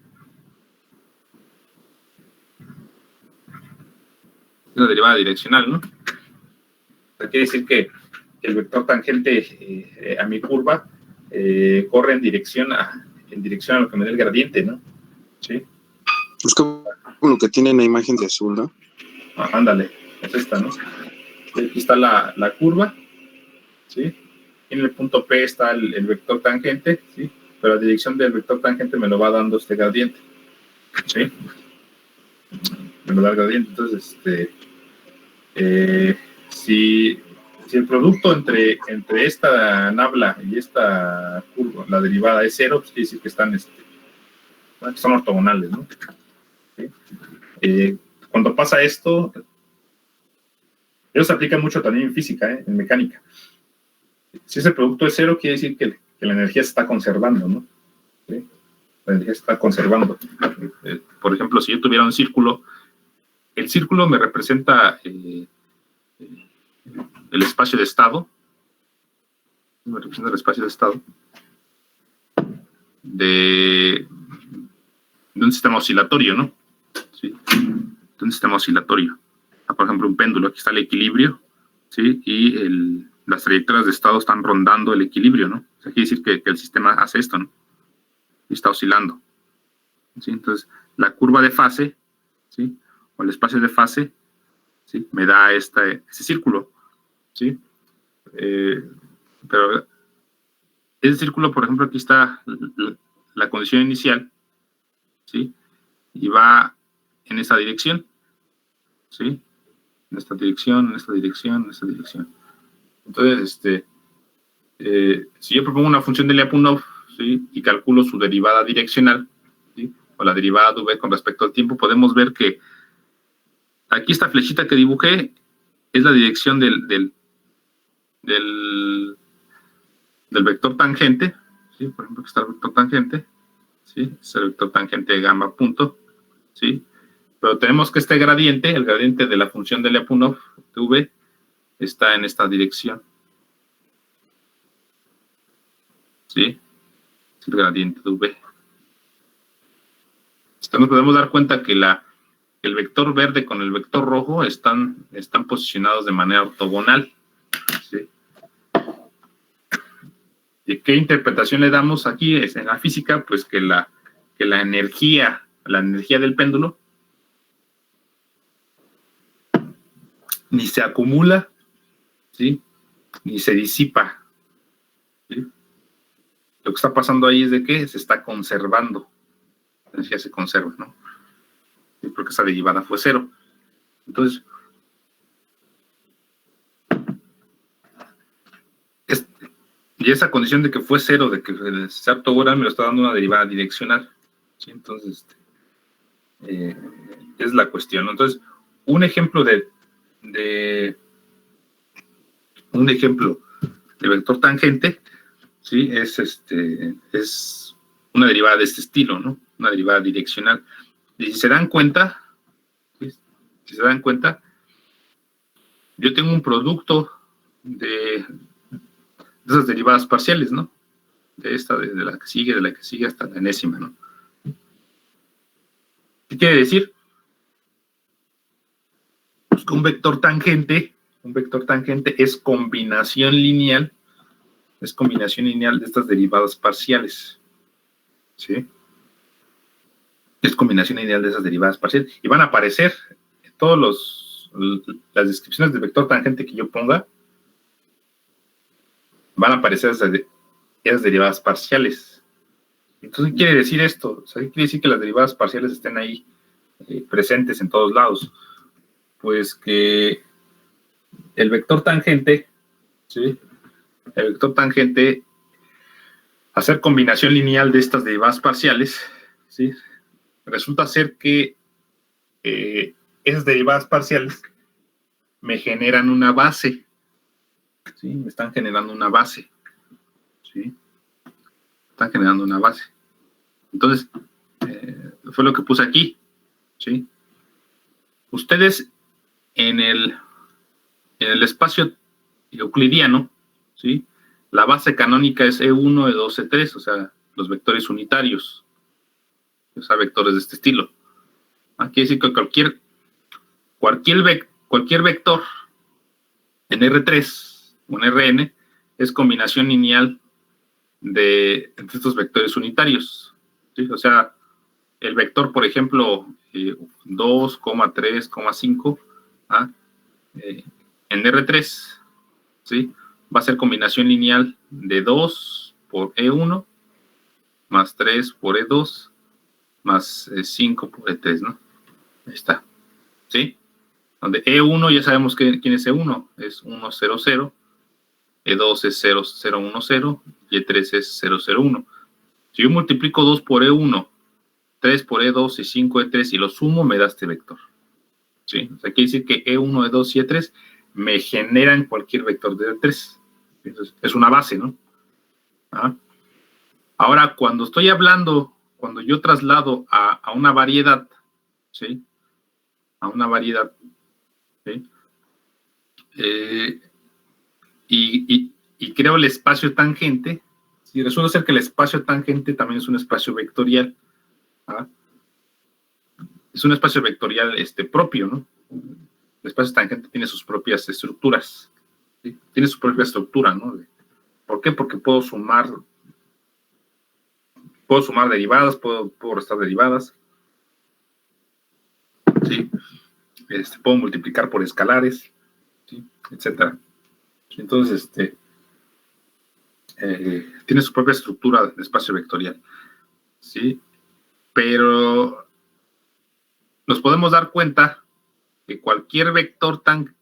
Es la derivada direccional, ¿no? O sea, quiere decir que el vector tangente a mi curva corre en dirección a lo que me da el gradiente, ¿no? ¿Sí? Es como lo que tiene en la imagen de azul, ¿no? Ah, ándale, es esta, ¿no? Aquí está la curva, ¿sí? En el punto P está el vector tangente, ¿sí? Pero la dirección del vector tangente me lo va dando este gradiente, ¿sí? Me lo da el gradiente, entonces, si el producto entre esta nabla y esta curva, la derivada es 0, pues quiere decir que son ortogonales, ¿no? ¿Sí? Cuando pasa esto, eso se aplica mucho también en física, en mecánica. Si ese producto es 0, quiere decir que la energía se está conservando, ¿no? ¿Sí? La energía se está conservando. Por ejemplo, si yo tuviera un círculo, el círculo me representa el espacio de estado, de un sistema oscilatorio, ¿no? ¿Sí? De un sistema oscilatorio. Por ejemplo, un péndulo, aquí está el equilibrio, ¿sí? Y las trayectorias de estado están rondando el equilibrio, ¿no? O sea, quiere decir que el sistema hace esto, ¿no? y está oscilando, ¿sí? Entonces, la curva de fase, ¿sí? O el espacio de fase, ¿sí? Me da ese círculo, ¿sí? Pero ese círculo, por ejemplo, aquí está la condición inicial, ¿sí? Y va en esta dirección, ¿sí? En esta dirección, en esta dirección, en esta dirección. Entonces, si yo propongo una función de Lyapunov, ¿sí? Y calculo su derivada direccional, ¿sí? O la derivada de v con respecto al tiempo, podemos ver que aquí esta flechita que dibujé es la dirección del vector tangente, ¿sí? Por ejemplo, aquí está el vector tangente, ¿sí? Es el vector tangente de gamma punto, ¿sí? Pero tenemos que este gradiente, el gradiente de la función de Lyapunov de v, está en esta dirección, ¿sí? Es el gradiente de v. Entonces nos podemos dar cuenta que el vector verde con el vector rojo están posicionados de manera ortogonal, ¿sí? ¿Y qué interpretación le damos aquí? Es en la física, pues que la energía del péndulo ni se acumula, ¿sí? Ni se disipa, ¿sí? Lo que está pasando ahí es de que se está conservando. La energía se conserva, ¿no? ¿Sí? Porque esa derivada fue cero. Entonces, y esa condición de que fue cero, de que se ortogonal, me lo está dando una derivada direccional, ¿sí? Entonces, es la cuestión, ¿no? Entonces, un ejemplo de vector tangente, ¿sí? Es una derivada de este estilo, ¿no? Una derivada direccional. Y si se dan cuenta, ¿sí? Si se dan cuenta, yo tengo un producto de esas derivadas parciales, ¿no? De esta, de la que sigue hasta la enésima, ¿no? ¿Qué quiere decir? Pues que un vector tangente es combinación lineal de estas derivadas parciales, ¿sí? Es combinación lineal de esas derivadas parciales. Y van a aparecer en las descripciones del vector tangente que yo ponga, van a aparecer esas derivadas parciales. Entonces, ¿qué quiere decir esto? O sea, ¿qué quiere decir que las derivadas parciales estén ahí presentes en todos lados? Pues que el vector tangente, ¿sí? El vector tangente, hacer combinación lineal de estas derivadas parciales, ¿sí? Resulta ser que esas derivadas parciales me generan una base, ¿sí? Me están generando una base, ¿sí? Están generando una base. Entonces, fue lo que puse aquí, ¿sí? Ustedes en el espacio euclidiano, ¿sí? La base canónica es E1, E2, E3, o sea, los vectores unitarios, o sea, vectores de este estilo. Quiere decir que cualquier vector en R3 o en Rn es combinación lineal entre estos vectores unitarios, ¿sí? O sea, el vector, por ejemplo, 2, 3, 5, en R3, ¿sí? Va a ser combinación lineal de 2 por E1 más 3 por E2 más 5 por E3, ¿no? Ahí está, ¿sí? Donde E1 ya sabemos quién es E1, es 1, 0, 0, E2 es 0, 0, 1, 0, y E3 es 0, 0, 1. Si yo multiplico 2 por E1, 3 por E2 y 5 E3 y lo sumo, me da este vector, ¿sí? O sea, quiere decir que E1, E2 y E3 me generan cualquier vector de E3. Entonces, es una base, ¿no? Ahora, cuando yo traslado a una variedad, ¿sí? A una variedad, ¿sí? Y creo el espacio tangente, ¿sí? Resulta ser que el espacio tangente también es un espacio vectorial, ¿ah? Es un espacio vectorial propio, ¿no? El espacio tangente tiene sus propias estructuras, ¿sí? Tiene su propia estructura, ¿no? ¿Por qué? Porque puedo sumar Puedo sumar derivadas, puedo restar derivadas. ¿Sí? Puedo multiplicar por escalares, ¿sí? Etcétera. Entonces, tiene su propia estructura de espacio vectorial, ¿sí? Pero nos podemos dar cuenta que cualquier vector tan...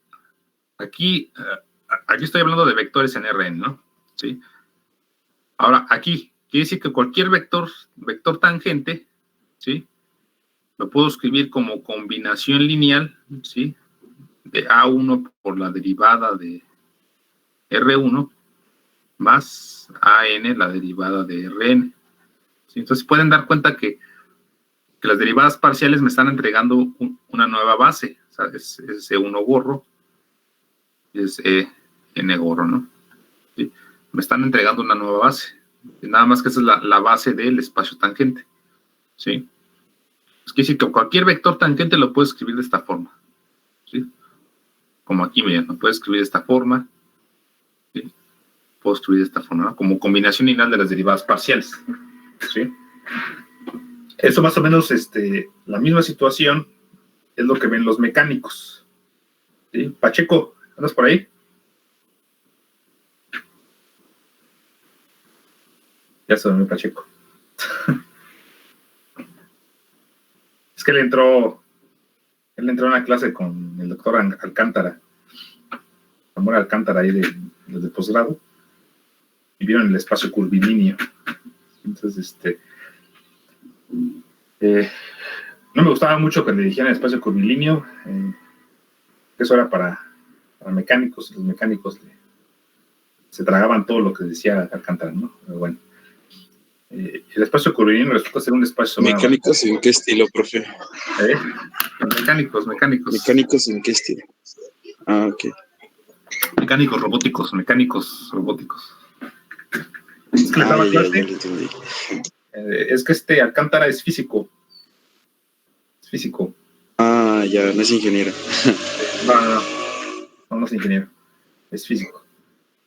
Aquí estoy hablando de vectores en Rn, ¿no? ¿Sí? Ahora, aquí quiere decir que cualquier vector tangente, ¿sí? Lo puedo escribir como combinación lineal, ¿sí? De A1 por la derivada de R1 más AN, la derivada de Rn. ¿Sí? Entonces pueden dar cuenta que las derivadas parciales me están entregando una nueva base. O sea, es E1 gorro, es N gorro, ¿no? ¿Sí? Me están entregando una nueva base. Y nada más que esa es la base del espacio tangente. ¿Sí? Es que decir que cualquier vector tangente lo puedo escribir de esta forma. ¿Sí? Como aquí, miren, lo puedo escribir de esta forma. ¿Sí? Puedo escribir de esta forma, ¿no? Como combinación lineal de las derivadas parciales. ¿Sí? Eso más o menos, la misma situación es lo que ven los mecánicos. ¿Sí? Pacheco, ¿andas por ahí? Ya se durmió Pacheco. Es que él entró a una clase con el doctor Alcántara, Amor Alcántara, ahí de posgrado, y vieron el espacio curvilíneo. Entonces, no me gustaba mucho que le dijeran el espacio curvilíneo, eso era para mecánicos. Los mecánicos se tragaban todo lo que decía Alcántara, ¿no? Pero bueno, el espacio curvilíneo resulta ser un espacio... ¿Mecánicos en qué estilo, profe? Mecánicos. ¿Mecánicos en qué estilo? Ah, ok. Mecánicos robóticos. Es que les daba ya clase. lo entendí. Es que Alcántara es físico. Ah, ya, no es ingeniero. No es ingeniero. Es físico.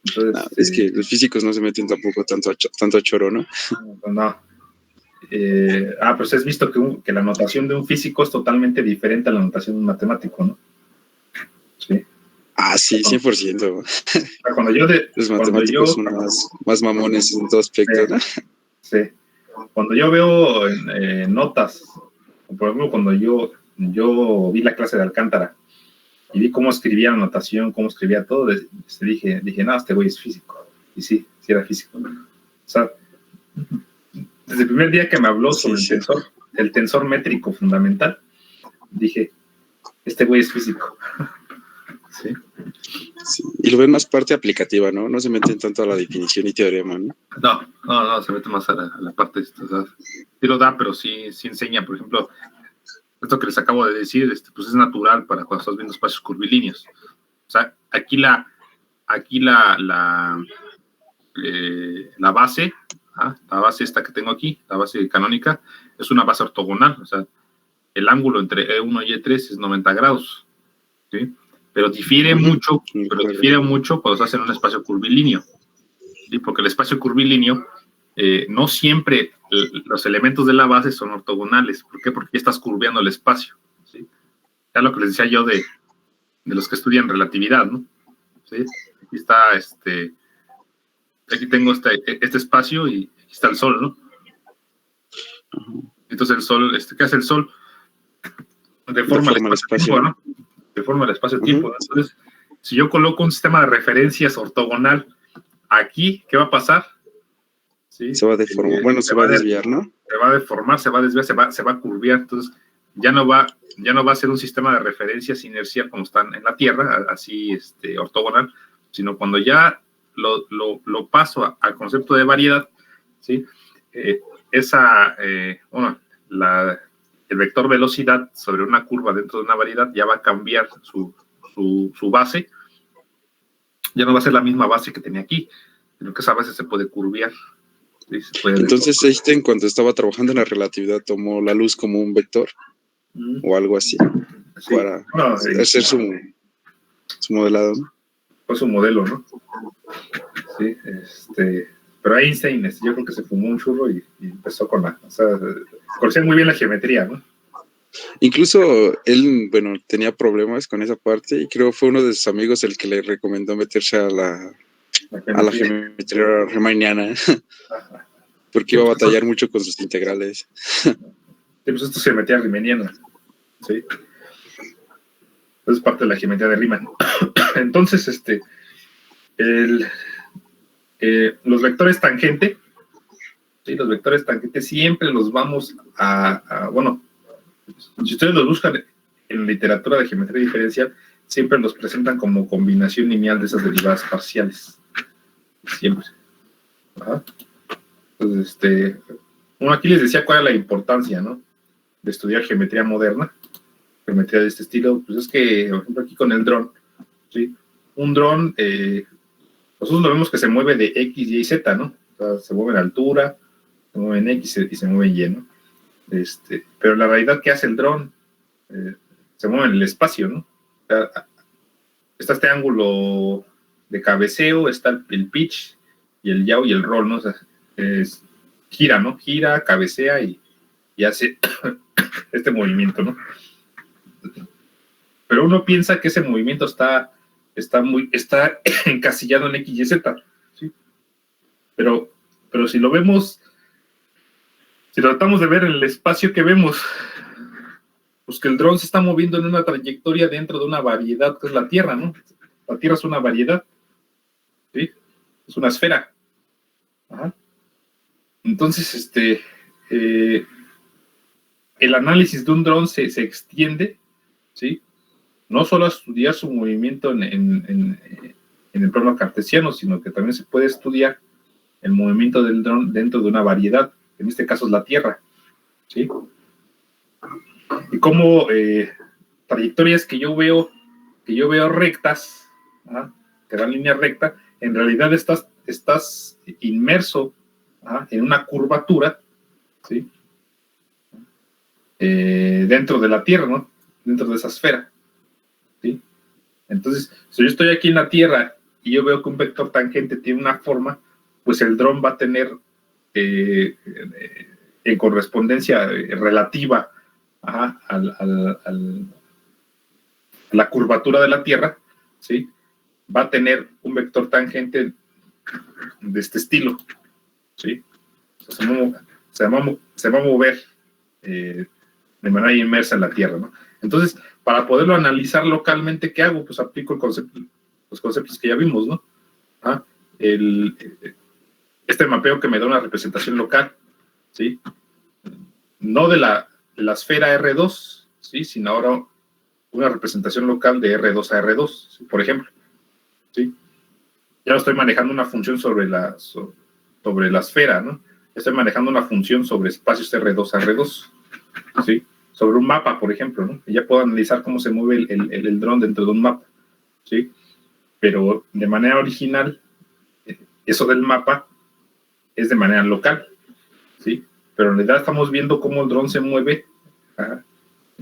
Entonces, Es que los físicos no se meten tampoco tanto a choro, ¿no? No. Pues has visto que la notación de un físico es totalmente diferente a la notación de un matemático, ¿no? Sí. Ah, sí, 100%. Los matemáticos son más mamones en todo aspecto, ¿no? Sí. Cuando yo veo notas, por ejemplo, cuando yo vi la clase de Alcántara y vi cómo escribía la notación, cómo escribía todo, dije, no, este güey es físico. Y sí era físico. O sea, desde el primer día que me habló sobre el tensor métrico fundamental, dije, este güey es físico. ¿Sí? Sí. Y lo ven más parte aplicativa, ¿no? No se meten tanto a la definición y teorema, ¿no? No, se mete más a la parte de esto. Sí lo da, pero sí enseña, por ejemplo, esto que les acabo de decir, pues es natural para cuando estás viendo espacios curvilíneos. O sea, aquí la base, la base esta que tengo aquí, la base canónica, es una base ortogonal. O sea, el ángulo entre E1 y E3 es 90 grados. ¿Sí? Pero difiere mucho cuando se hace en un espacio curvilíneo. ¿Sí? Porque el espacio curvilíneo no siempre los elementos de la base son ortogonales. ¿Por qué? Porque ya estás curveando el espacio. ¿Sí? Ya lo que les decía yo de los que estudian relatividad, ¿no? ¿Sí? Aquí está aquí tengo este espacio y aquí está el Sol, ¿no? Entonces el Sol, ¿qué hace el Sol? Deforma el espacio-tiempo, ¿no? Deforma el espacio-tiempo. Entonces, si yo coloco un sistema de referencias ortogonal aquí, ¿qué va a pasar? ¿Sí? Se va a deformar, se va a desviar, ¿no? Se va a deformar, se va a desviar, se va a curvear. Entonces, ya no va a ser un sistema de referencias inercial como están en la Tierra, así ortogonal, sino cuando ya lo paso al concepto de variedad, ¿sí? El vector velocidad sobre una curva dentro de una variedad ya va a cambiar su base. Ya no va a ser la misma base que tenía aquí, sino que esa base se puede curvear. ¿Sí? Entonces Einstein, cuando estaba trabajando en la relatividad, tomó la luz como un vector o algo así, sí, para hacer su modelado, ¿no? Fue su modelo, ¿no? Sí, Pero Einstein, yo creo que se fumó un churro y empezó con o sea, conocía muy bien la geometría, ¿no? Incluso él, bueno, tenía problemas con esa parte y creo fue uno de sus amigos el que le recomendó meterse a la geometría riemanniana porque iba a batallar mucho con sus integrales. Sí, pues esto es geometría riemanniana, ¿sí? Es parte de la geometría de Riemann. Entonces, los vectores tangente, ¿sí? Los vectores tangente siempre los vamos bueno, si ustedes los buscan en literatura de geometría diferencial, siempre los presentan como combinación lineal de esas derivadas parciales. Siempre. Ajá. Entonces, uno aquí les decía cuál es la importancia, ¿no? De estudiar geometría moderna, geometría de este estilo. Pues es que, por ejemplo, aquí con el dron, ¿sí? Un dron, nosotros lo vemos que se mueve de X, Y y Z, ¿no? O sea, se mueve en altura, se mueve en X y se mueve en Y, ¿no? Pero la realidad, ¿qué hace el dron? Se mueve en el espacio, ¿no? O sea, está este ángulo de cabeceo, está el pitch y el yaw y el roll, ¿no? O sea, gira, ¿no? Gira, cabecea y hace este movimiento, ¿no? Pero uno piensa que ese movimiento está encasillado en X y Z, ¿sí? Pero si lo vemos, si tratamos de ver el espacio que vemos, pues que el dron se está moviendo en una trayectoria dentro de una variedad que es la Tierra, ¿no? La Tierra es una variedad, ¿sí? Es una esfera. Ajá. Entonces, el análisis de un dron se extiende, ¿sí? No solo a estudiar su movimiento en el plano cartesiano, sino que también se puede estudiar el movimiento del dron dentro de una variedad, en este caso es la Tierra, ¿sí? Y como trayectorias que yo veo rectas, ¿ah? Que dan línea recta, en realidad estás inmerso, ¿ah? En una curvatura, ¿sí? Dentro de la Tierra, ¿no? Dentro de esa esfera, ¿sí? Entonces, si yo estoy aquí en la Tierra y yo veo que un vector tangente tiene una forma, pues el dron va a tener en correspondencia relativa, ajá, a la curvatura de la Tierra, ¿sí? Va a tener un vector tangente de este estilo, ¿sí? O sea, se va a mover de manera inmersa en la Tierra, ¿no? Entonces, para poderlo analizar localmente, ¿qué hago? Pues aplico los conceptos que ya vimos, ¿no? ¿Ah? Este mapeo que me da una representación local, ¿sí? No de la esfera R2, ¿sí? Sino ahora una representación local de R2 a R2, ¿sí? Por ejemplo, ¿sí? Ya no estoy manejando una función sobre la esfera, ¿no? Estoy manejando una función sobre espacios R2 a R2, ¿sí? Sobre un mapa, por ejemplo, ¿no? Y ya puedo analizar cómo se mueve el dron dentro de un mapa, ¿sí? Pero de manera original, eso del mapa es de manera local, ¿sí? Pero en realidad estamos viendo cómo el dron se mueve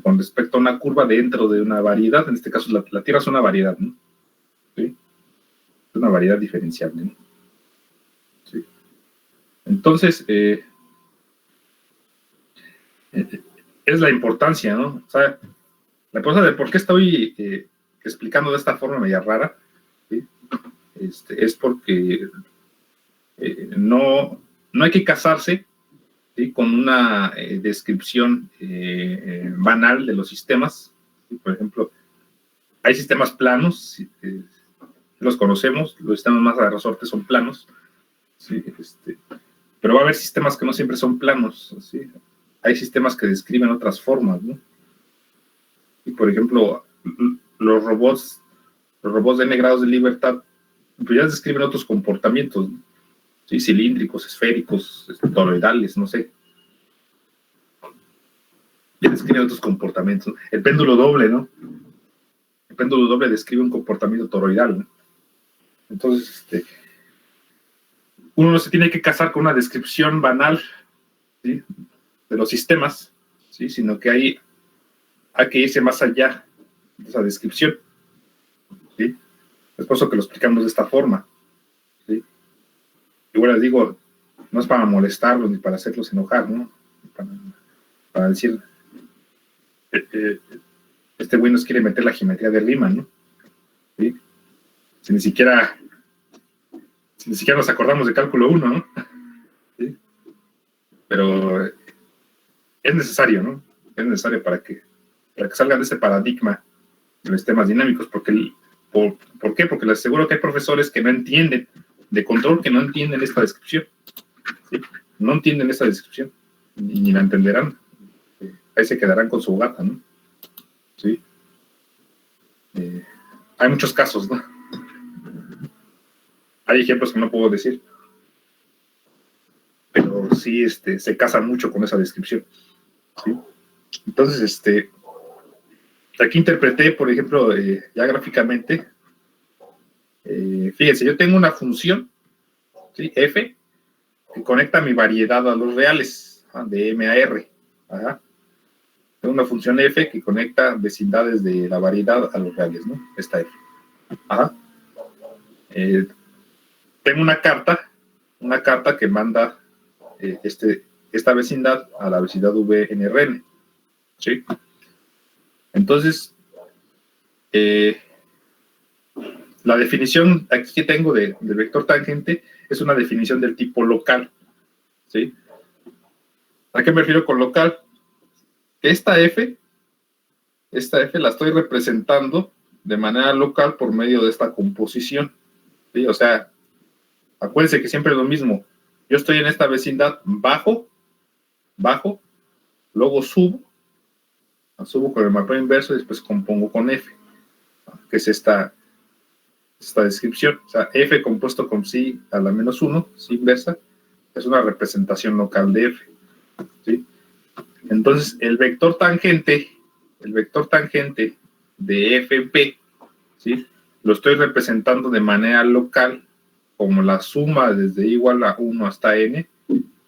con respecto a una curva dentro de una variedad. En este caso, la Tierra es una variedad, ¿no? ¿Sí? Es una variedad diferenciable, ¿no? ¿Sí? Entonces, es la importancia, ¿no? O sea, la cosa de por qué estoy explicando de esta forma media rara, ¿sí? Es porque no hay que casarse, ¿sí? Con una descripción banal de los sistemas, ¿sí? Por ejemplo, hay sistemas planos, ¿sí? Los conocemos, los sistemas más a resorte son planos, ¿sí? Pero va a haber sistemas que no siempre son planos, ¿sí? Hay sistemas que describen otras formas, ¿no? Y por ejemplo, los robots de n grados de libertad, pues ya describen otros comportamientos, ¿no? ¿Sí? Cilíndricos, esféricos, toroidales, no sé. Ya describen otros comportamientos. El péndulo doble, ¿no? El péndulo doble describe un comportamiento toroidal, ¿no? Entonces, uno no se tiene que casar con una descripción banal, ¿sí? De los sistemas, ¿sí? Sino que hay que irse más allá de esa descripción, ¿sí? Es por eso que lo explicamos de esta forma, ¿sí? igual les digo, no es para molestarlos ni para hacerlos enojar, ¿no? Para decir, este güey nos quiere meter la geometría de Riemann, ¿no? ¿Sí? Si ni siquiera nos acordamos de cálculo 1, ¿no? ¿Sí? Pero es necesario, ¿no? Es necesario para que salgan de ese paradigma de los sistemas dinámicos, ¿por qué? Porque les aseguro que hay profesores que no entienden, de control, que no entienden esta descripción, ¿sí? No entienden esta descripción, ni la entenderán, ahí se quedarán con su gata, ¿no? ¿Sí? Hay muchos casos, ¿no? Hay ejemplos que no puedo decir, pero sí se casan mucho con esa descripción, ¿sí? Entonces, aquí interpreté, por ejemplo, ya gráficamente, fíjense, yo tengo una función, ¿sí? F, que conecta mi variedad a los reales, de M a R. Ajá. Tengo una función F que conecta vecindades de la variedad a los reales, ¿no? Esta F. Ajá. Tengo una carta que manda esta vecindad a la vecindad VNRN, ¿sí? Entonces, la definición aquí que tengo del vector tangente es una definición del tipo local, ¿sí? ¿A qué me refiero con local? Esta F la estoy representando de manera local por medio de esta composición, ¿sí? O sea, acuérdense que siempre es lo mismo. Yo estoy en esta vecindad, bajo, luego subo con el mapeo inverso y después compongo con F, que es esta descripción. O sea, F compuesto con psi a la menos 1, psi inversa, es una representación local de F, ¿sí? Entonces, el vector tangente de FP, ¿sí? Lo estoy representando de manera local como la suma desde igual a 1 hasta n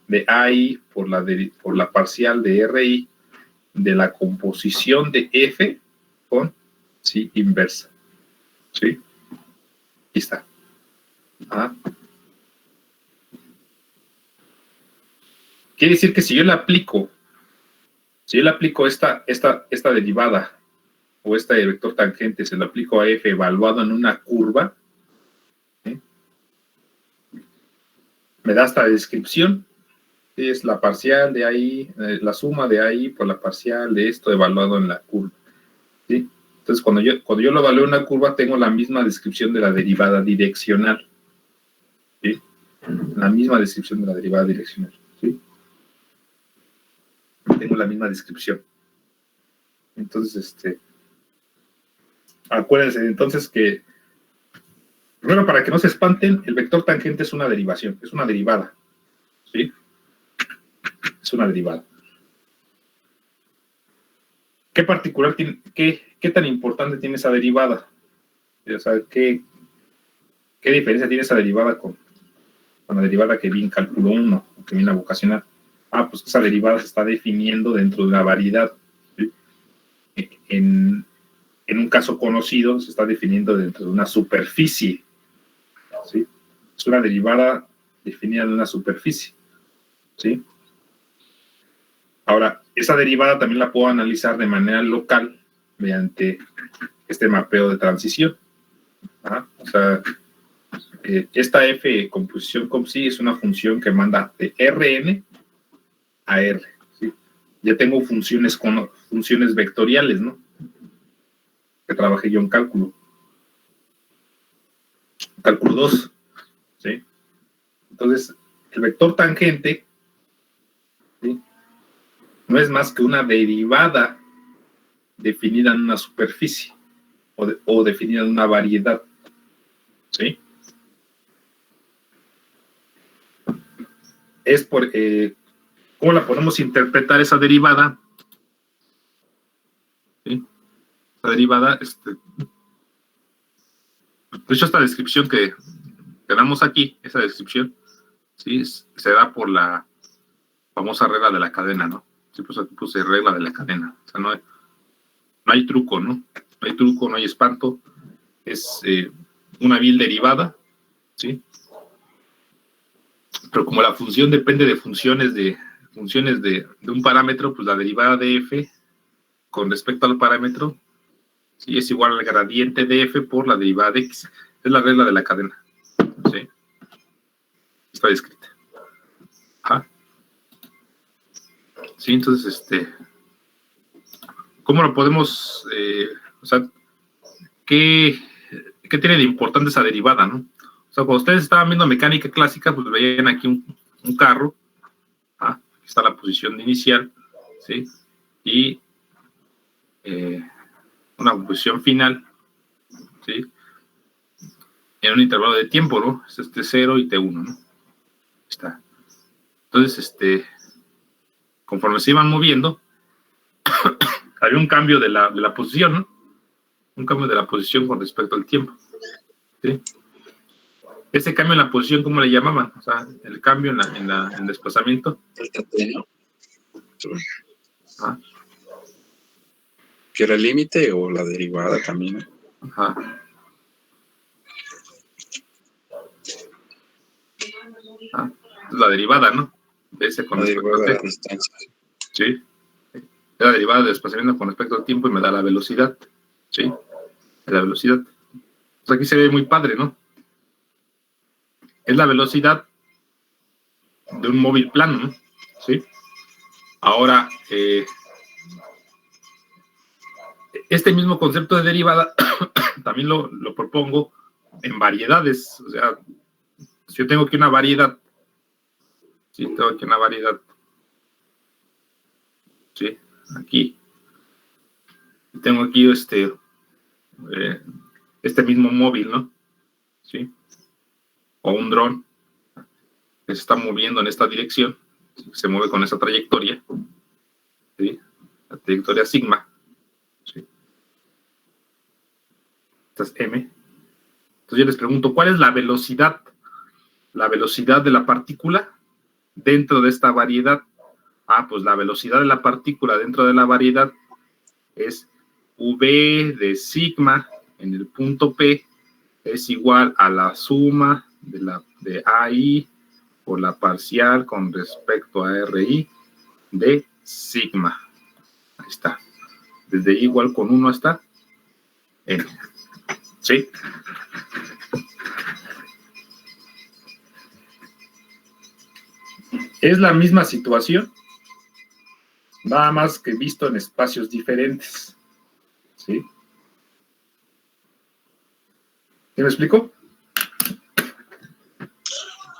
de AI por la parcial de RI de la composición de F con psi inversa, ¿sí? Aquí está. ¿Ah? Quiere decir que si yo le aplico esta derivada o este vector tangente, se lo aplico a F evaluado en una curva, ¿sí? Me da esta descripción, es la parcial de ahí, la suma de ahí por la parcial de esto evaluado en la curva, ¿sí? Entonces, cuando yo lo evalúo en una curva, tengo la misma descripción de la derivada direccional, ¿sí? La misma descripción de la derivada direccional, ¿sí? Tengo la misma descripción. Entonces, acuérdense entonces que, primero, para que no se espanten, el vector tangente es una derivación, es una derivada, ¿sí? Es una derivada. ¿Qué particular tiene, qué tan importante tiene esa derivada? O sea, ¿qué diferencia tiene esa derivada con la derivada que vi en cálculo 1, que vi en la vocacional? Pues esa derivada se está definiendo dentro de una variedad, ¿sí? En un caso conocido se está definiendo dentro de una superficie, ¿sí? Es una derivada definida en una superficie, ¿sí? Ahora, esa derivada también la puedo analizar de manera local mediante este mapeo de transición. Ajá. O sea, esta F composición con psi es una función que manda de Rn a R, ¿sí? Ya tengo funciones vectoriales, ¿no? Que trabajé yo en cálculo 2, ¿sí? Entonces, el vector tangente, ¿sí?, no es más que una derivada definida en una superficie o definida en una variedad, ¿sí? ¿Cómo la podemos interpretar esa derivada? ¿Sí? La derivada, de hecho, esta descripción que damos aquí, esa descripción, ¿sí?, se da por la famosa regla de la cadena, ¿no? Sí, pues aquí puse regla de la cadena. O sea, no hay truco, ¿no? No hay truco, no hay espanto. Es una vil derivada, ¿sí? pero como la función depende de funciones de un parámetro, pues la derivada de f con respecto al parámetro, sí, es igual al gradiente de f por la derivada de x. Es la regla de la cadena. ¿Sí? Está descrita. Ajá. Sí, entonces, ¿cómo lo podemos, o sea, qué tiene de importante esa derivada, no? O sea, cuando ustedes estaban viendo mecánica clásica, pues veían aquí un carro, aquí está la posición inicial, ¿sí? Y una posición final, ¿sí? En un intervalo de tiempo, ¿no? Es T0 y T1, ¿no? Está. Entonces, conforme se iban moviendo, había un cambio de la posición, ¿no? Un cambio de la posición con respecto al tiempo, ¿sí? Ese cambio en la posición, ¿cómo le llamaban? O sea, el cambio en el desplazamiento. El T, ¿no? Ah, Que era el límite o la derivada también, ¿no? ajá. La derivada, ¿no? De ese con La respecto derivada al de la t. distancia. Sí. Es la derivada del desplazamiento con respecto al tiempo y me da la velocidad. Sí. Es la velocidad. Pues aquí se ve muy padre, ¿no? Es la velocidad de un móvil plano, ¿no? Sí. Ahora, este mismo concepto de derivada también lo propongo en variedades. O sea, si yo tengo aquí una variedad, sí, tengo aquí una variedad, sí, aquí. Tengo aquí este mismo móvil, ¿no? Sí. O un dron que se está moviendo en esta dirección, se mueve con esa trayectoria, ¿sí? La trayectoria sigma, ¿sí? Esta es m. Entonces yo les pregunto, ¿cuál es la velocidad? La velocidad de la partícula dentro de esta variedad. Pues la velocidad de la partícula dentro de la variedad es v de sigma en el punto P es igual a la suma de AI por la parcial con respecto a RI de sigma. Ahí está. Desde I igual con 1 hasta N. ¿Sí? Es la misma situación, nada más que visto en espacios diferentes. ¿Sí? ¿Sí me explico?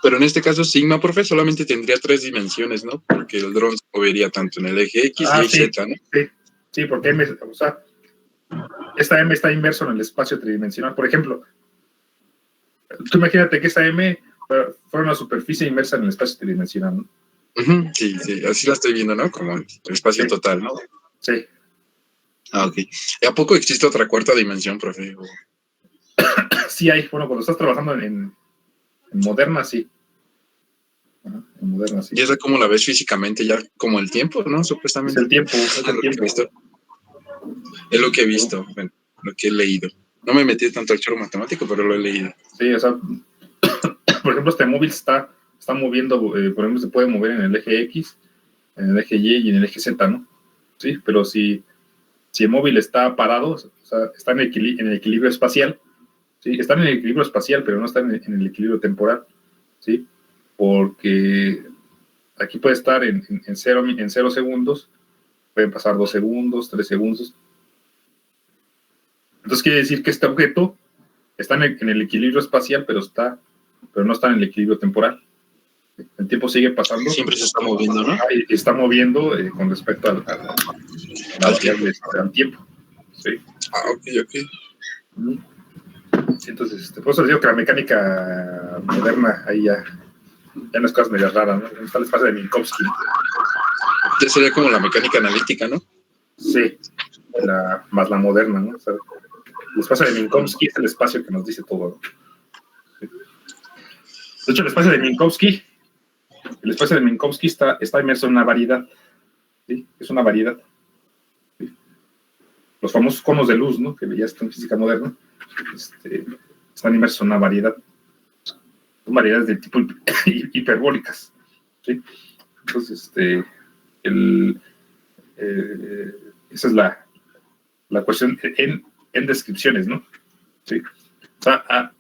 Pero en este caso, sigma, profe, solamente tendría 3 dimensiones, ¿no? Porque el dron se movería tanto en el eje X y Sí, Z, ¿no? sí, porque M, o sea, esta M está inmerso en el espacio tridimensional. Por ejemplo, tú imagínate que esta M fuera una superficie inmersa en el espacio tridimensional, ¿no? Sí, así la estoy viendo, ¿no? Como el espacio total, ¿no? Sí. Ok. ¿Y a poco existe otra cuarta dimensión, profe? Sí hay, bueno, cuando estás trabajando en Moderna, sí. En Moderna, sí. ¿Y esa cómo la ves físicamente? Ya como el tiempo, ¿no? Supuestamente. Es el tiempo, es el tiempo. Es lo que he visto, bueno, lo que he leído. No me metí tanto al choro matemático, pero lo he leído. Sí, o sea, por ejemplo, este móvil está moviendo, por ejemplo, se puede mover en el eje X, en el eje Y y en el eje Z, ¿no? Sí, pero si el móvil está parado, o sea, está en el equilibrio espacial, ¿sí? Están en el equilibrio espacial, pero no están en el equilibrio temporal, ¿sí? Porque aquí puede estar en 0 segundos, pueden pasar 2 segundos, 3 segundos. Entonces quiere decir que este objeto está en el equilibrio espacial, pero no está en el equilibrio temporal. El tiempo sigue pasando. Siempre se está moviendo, ¿no? Y está moviendo con respecto al tiempo. ¿Sí? Ok. Sí, entonces, por eso les digo que la mecánica moderna ahí ya no es cosas medio raras, ¿no? Está el espacio de Minkowski. Ya sería como la mecánica analítica, ¿no? Sí, más la moderna, ¿no? O sea, el espacio de Minkowski es el espacio que nos dice todo, ¿no? Sí. De hecho, el espacio de Minkowski está inmerso en una variedad. ¿Sí? Es una variedad. ¿Sí? Los famosos conos de luz, ¿no? Que ya están en física moderna, están inmersos en una variedad. son variedades de tipo hiperbólicas, ¿sí? Entonces, esa es la cuestión en descripciones, ¿no? Sí. O sea,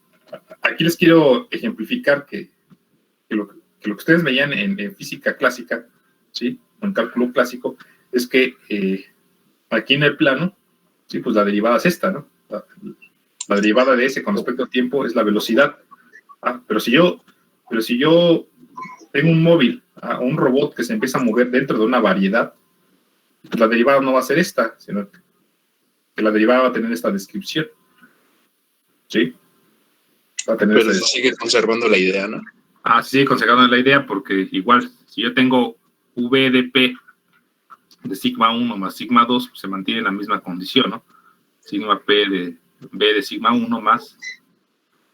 aquí les quiero ejemplificar que lo que ustedes veían en física clásica, ¿sí? En cálculo clásico, es que aquí en el plano, sí, pues la derivada es esta, ¿no? La derivada de S con respecto al tiempo es la velocidad. Pero si yo tengo un móvil, un robot que se empieza a mover dentro de una variedad, pues la derivada no va a ser esta, sino que la derivada va a tener esta descripción. ¿Sí? Va a tener Pero se sigue conservando la idea, ¿no? Sí, conservando la idea, porque igual, si yo tengo V de P de sigma 1 más sigma 2, pues se mantiene la misma condición, ¿no? Sigma P de B de sigma 1 más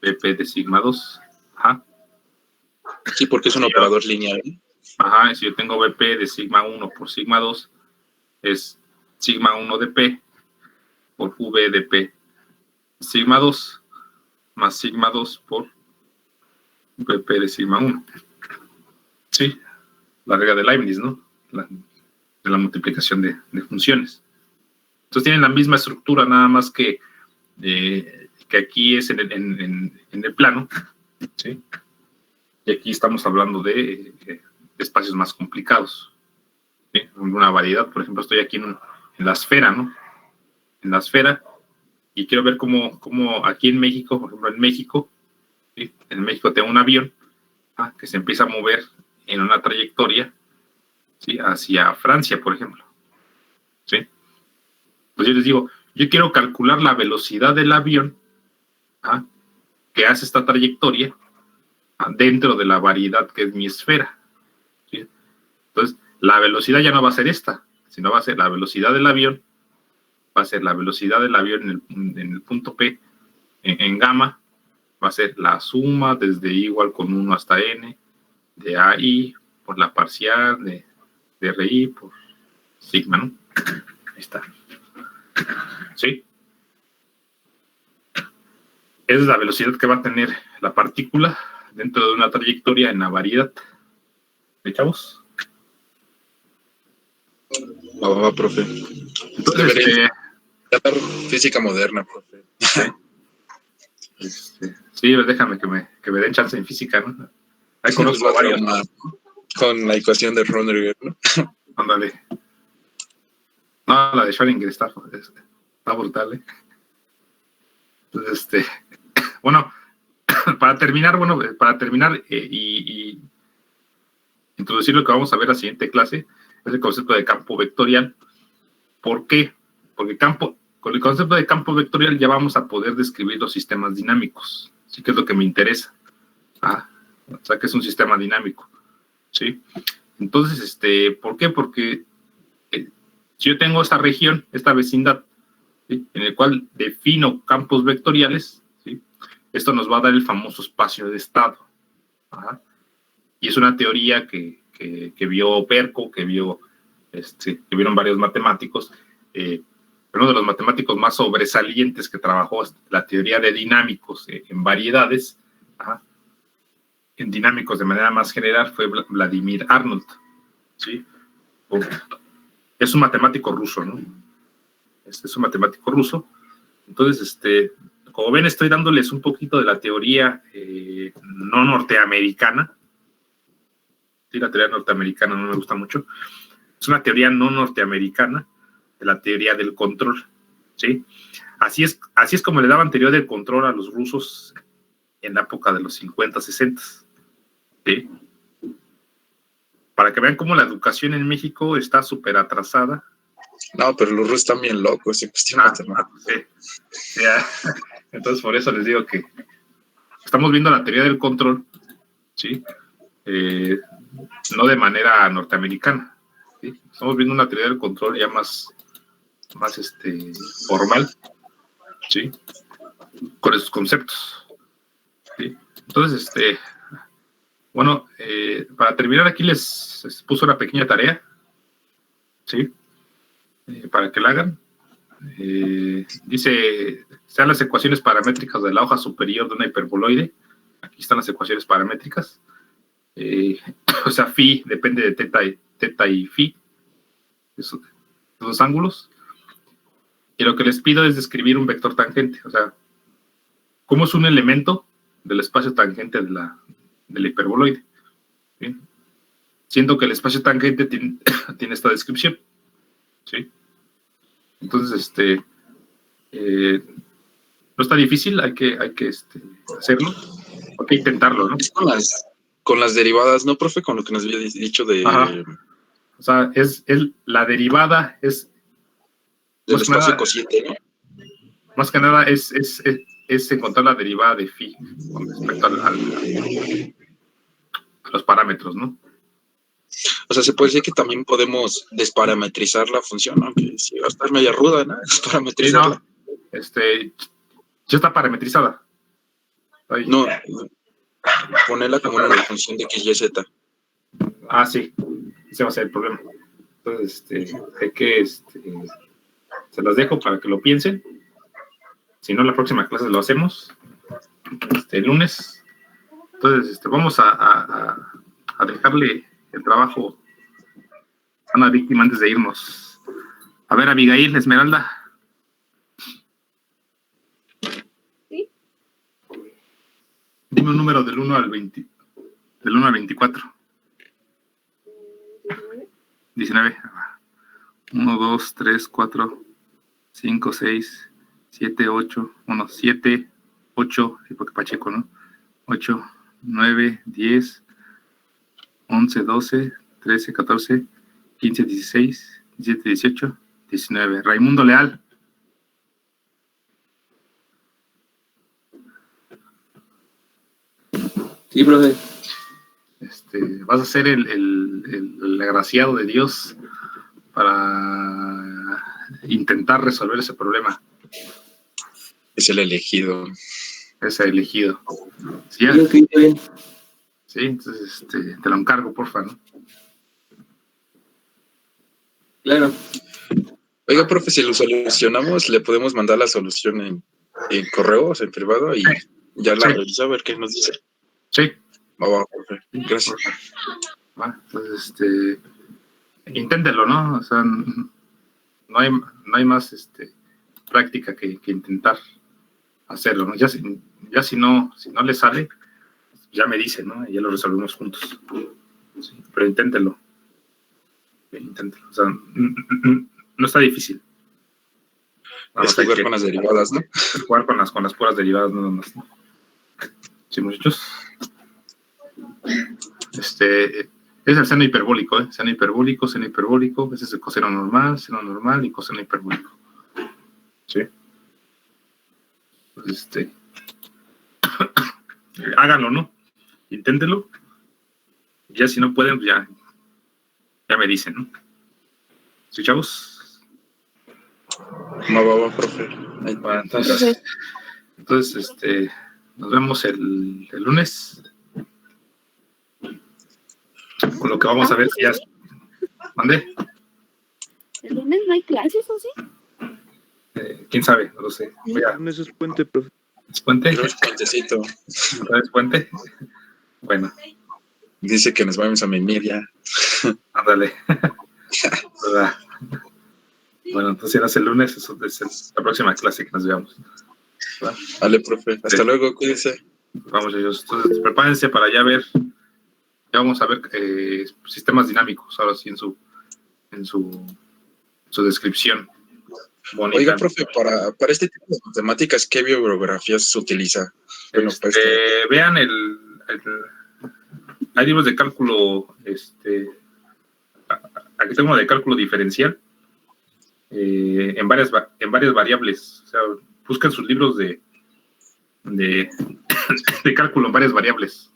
BP de sigma 2. Ajá. Sí, porque es un operador lineal. Ajá, y si yo tengo BP de sigma 1 por sigma 2, es sigma 1 de P por V de P sigma 2 más sigma 2 por BP de sigma 1. Sí, la regla de Leibniz, ¿no? De la multiplicación de funciones. Entonces tienen la misma estructura, nada más que aquí es en el plano, ¿sí? Y aquí estamos hablando de espacios más complicados, ¿sí? Una variedad, por ejemplo, estoy aquí en la esfera, ¿no? En la esfera, y quiero ver cómo aquí en México, por ejemplo, en México, ¿sí? En México tengo un avión que se empieza a mover en una trayectoria, ¿sí? Hacia Francia, por ejemplo, ¿sí? Pues yo les digo, yo quiero calcular la velocidad del avión que hace esta trayectoria dentro de la variedad que es mi esfera, ¿sí? Entonces, la velocidad ya no va a ser esta, sino va a ser la velocidad del avión, va a ser la velocidad del avión en el punto P, en gamma, va a ser la suma desde I igual con 1 hasta N, de AI por la parcial de RI por sigma, ¿no? Ahí está. ¿Sí? Esa es la velocidad que va a tener la partícula dentro de una trayectoria en la variedad. ¿De chavos? Va, profe. Entonces, debería tratar física moderna, profe. Sí, déjame que me den chance en física, ¿no? Ahí conozco a varios. Con la ecuación de Schrödinger, ¿no? Ándale. No, la de Schrödinger está brutal, ¿eh? Entonces, bueno, para terminar y introducir lo que vamos a ver en la siguiente clase, es el concepto de campo vectorial. ¿Por qué? Porque con el concepto de campo vectorial ya vamos a poder describir los sistemas dinámicos, ¿sí? Que es lo que me interesa. O sea, que es un sistema dinámico, ¿sí? Entonces, ¿por qué? Porque si yo tengo esta región, esta vecindad, ¿sí? En el cual defino campos vectoriales, ¿sí? Esto nos va a dar el famoso espacio de estado. Y es una teoría que vio Perko, que vieron varios matemáticos. Uno de los matemáticos más sobresalientes que trabajó la teoría de dinámicos en variedades, en dinámicos de manera más general, fue Vladimir Arnold, ¿sí? Es un matemático ruso, ¿no? Es un matemático ruso. Entonces, como ven, estoy dándoles un poquito de la teoría no norteamericana. Sí, la teoría norteamericana no me gusta mucho. Es una teoría no norteamericana de la teoría del control, ¿sí? Así es como le daban teoría del control a los rusos en la época de los 50, 60, ¿sí? Para que vean cómo la educación en México está súper atrasada. No, pero los rusos están bien locos en cuestión matemática. Sí. Entonces, por eso les digo que estamos viendo la teoría del control, ¿sí? No de manera norteamericana, ¿sí? Estamos viendo una teoría del control ya más formal, ¿sí? Con esos conceptos, ¿sí? Entonces, bueno, para terminar aquí les puse una pequeña tarea, ¿sí? Para que la hagan. Dice, sean las ecuaciones paramétricas de la hoja superior de una hiperboloide, Aquí están las ecuaciones paramétricas. O sea, phi depende de teta y phi, esos dos ángulos. Y lo que les pido es describir un vector tangente, o sea, cómo es un elemento del espacio tangente del hiperboloide. ¿Sí? Siendo que el espacio tangente tiene esta descripción. ¿Sí? Entonces, no está difícil, hay que hacerlo, hay que intentarlo, ¿no? Es con las derivadas, ¿no, profe? Con lo que nos había dicho de... Ajá. O sea, la derivada es... del espacio cociente, ¿no? Más que nada es encontrar la derivada de phi con respecto a los parámetros, ¿no? O sea, se puede decir que también podemos desparametrizar la función, aunque sí va a estar media ruda, ¿no? Desparametrizarla. Sí, no, ya está parametrizada. Ahí. No, ponerla como una función de x, y, z. Ah, sí, ese va a ser el problema. Entonces, hay que, se los dejo para que lo piensen. Si no, la próxima clase lo hacemos, el lunes. Entonces, vamos a dejarle el trabajo a una víctima antes de irnos. A ver, Abigail, Esmeralda. ¿Sí? Dime un número del 1 al 20, del 1 al 24. 19. 1, 2, 3, 4, 5, 6, 7, 8. 1, 7, 8. Sí, porque Pacheco, ¿no? 8, 9, 10, 11, 12, 13, 14, 15, 16, 17, 18, 19. Raimundo Leal. Sí, profe. Vas a ser el agraciado de Dios para intentar resolver ese problema. Es el elegido. Es el elegido. ¿Sí? Yo escribí bien. Sí, entonces te lo encargo, porfa, ¿no? Claro. Oiga, profe, si lo solucionamos, le podemos mandar la solución en correo, o sea, en privado, y ya la revisa a ver qué nos dice. Sí. Va, profe. Gracias. Va, entonces, inténtenlo, ¿no? O sea, no hay más práctica que intentar hacerlo, ¿no? Ya si no le sale, ya me dicen, ¿no? Y ya lo resolvemos juntos. Sí, pero inténtenlo. Inténtenlo. O sea, no está difícil. Es jugar con las derivadas, ¿no? Jugar con las puras derivadas, nada más, ¿no? Sí, muchachos. Es el seno hiperbólico, ¿eh? Seno hiperbólico. Ese es el coseno normal y coseno hiperbólico. ¿Sí? Pues háganlo, ¿no? Inténtenlo. Ya si no pueden, pues ya me dicen, ¿no? ¿Sí, chavos? Va, profe. Bueno, entonces, nos vemos el lunes. Con lo que vamos a ver si ya... ¿Mande? ¿El lunes no hay clases o sí? ¿Quién sabe? No lo sé. Eso es puente, profe. ¿Es puente? Pero es puentecito. ¿Es puente? Bueno. Dice que nos vamos a mimir ya. Ándale. Bueno, entonces ya es el lunes, eso es la próxima clase que nos veamos. ¿Va? Vale, profe. Hasta luego, cuídense. Vamos ellos. Entonces, prepárense para ya ver. Ya vamos a ver sistemas dinámicos, ahora sí en su descripción. Bonita. Oiga, profe, para este tipo de matemáticas, ¿qué bibliografías se utiliza? Bueno, vean hay libros de cálculo, aquí tengo uno de cálculo diferencial, en varias variables. O sea, busquen sus libros de cálculo en varias variables.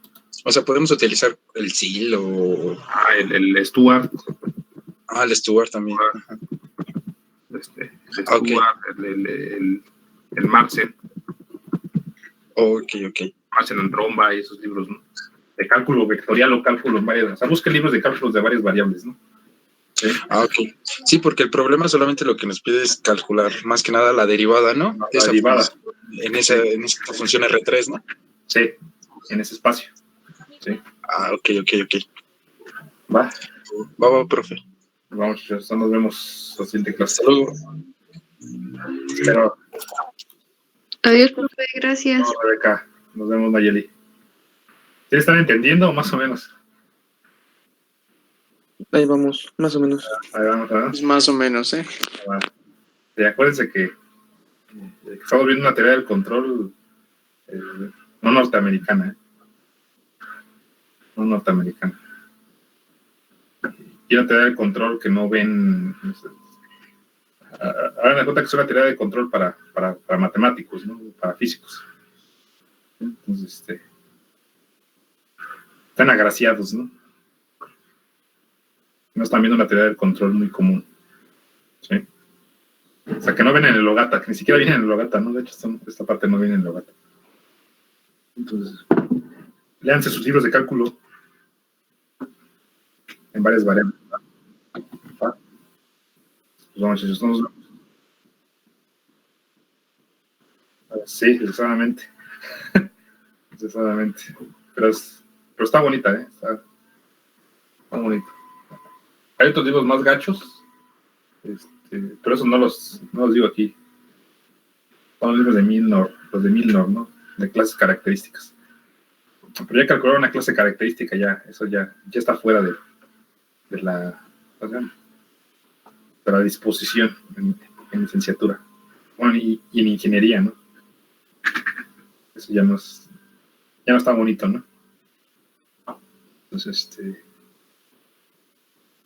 O sea, podemos utilizar el SIL o... el Stuart. El Stuart también. El Stuart, el Marcen. Ok. Marcen en Romba y esos libros, ¿no? De cálculo vectorial o cálculo en varias... O sea, busquen libros de cálculos de varias variables, ¿no? ¿Sí? Ok. Sí, porque el problema solamente lo que nos pide es calcular más que nada la derivada, ¿no? La derivada. En esa función R3, ¿no? Sí. en ese espacio. ¿Sí? Ah, ok. Va, Va, profe. vamos, ya nos vemos la siguiente clase. Hasta luego. Espero. Adiós, profe, gracias. No, Rebeca, nos vemos, Nayeli. ¿Sí están entendiendo o más o menos? Ahí vamos, más o menos. Ahí vamos, ¿verdad? Pues más o menos, ¿eh? Y acuérdense que estamos viendo una teoría del control no norteamericana, no norteamericana. Y una teoría del control que no ven. Hagan cuenta que es una teoría de control para matemáticos, ¿no? Para físicos. Entonces, están agraciados, ¿no? No están viendo una teoría del control muy común. ¿Sí? O sea, que no ven en el Logata, que ni siquiera viene en el Logata, ¿no? De hecho, esta parte no viene en el Logata. Entonces, léanse sus libros de cálculo en varias variables. Pues vamos, chicos, nos vemos. Sí, desgraciadamente. Desgraciadamente. Pero está bonita, ¿eh? Está bonita. Hay otros libros más gachos, pero esos no los digo aquí. Son los libros de Milnor, ¿no? De clases características. Pero ya calcular una clase característica, eso ya está fuera de la disposición en licenciatura. Bueno, y en ingeniería, ¿no? Eso ya no está bonito, ¿no? Entonces,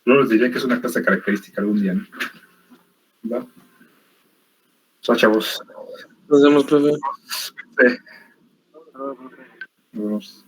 luego les diría que es una clase característica algún día, ¿no? ¿Va? So, chavos. Nos vemos, profe. Sí. Nos vemos.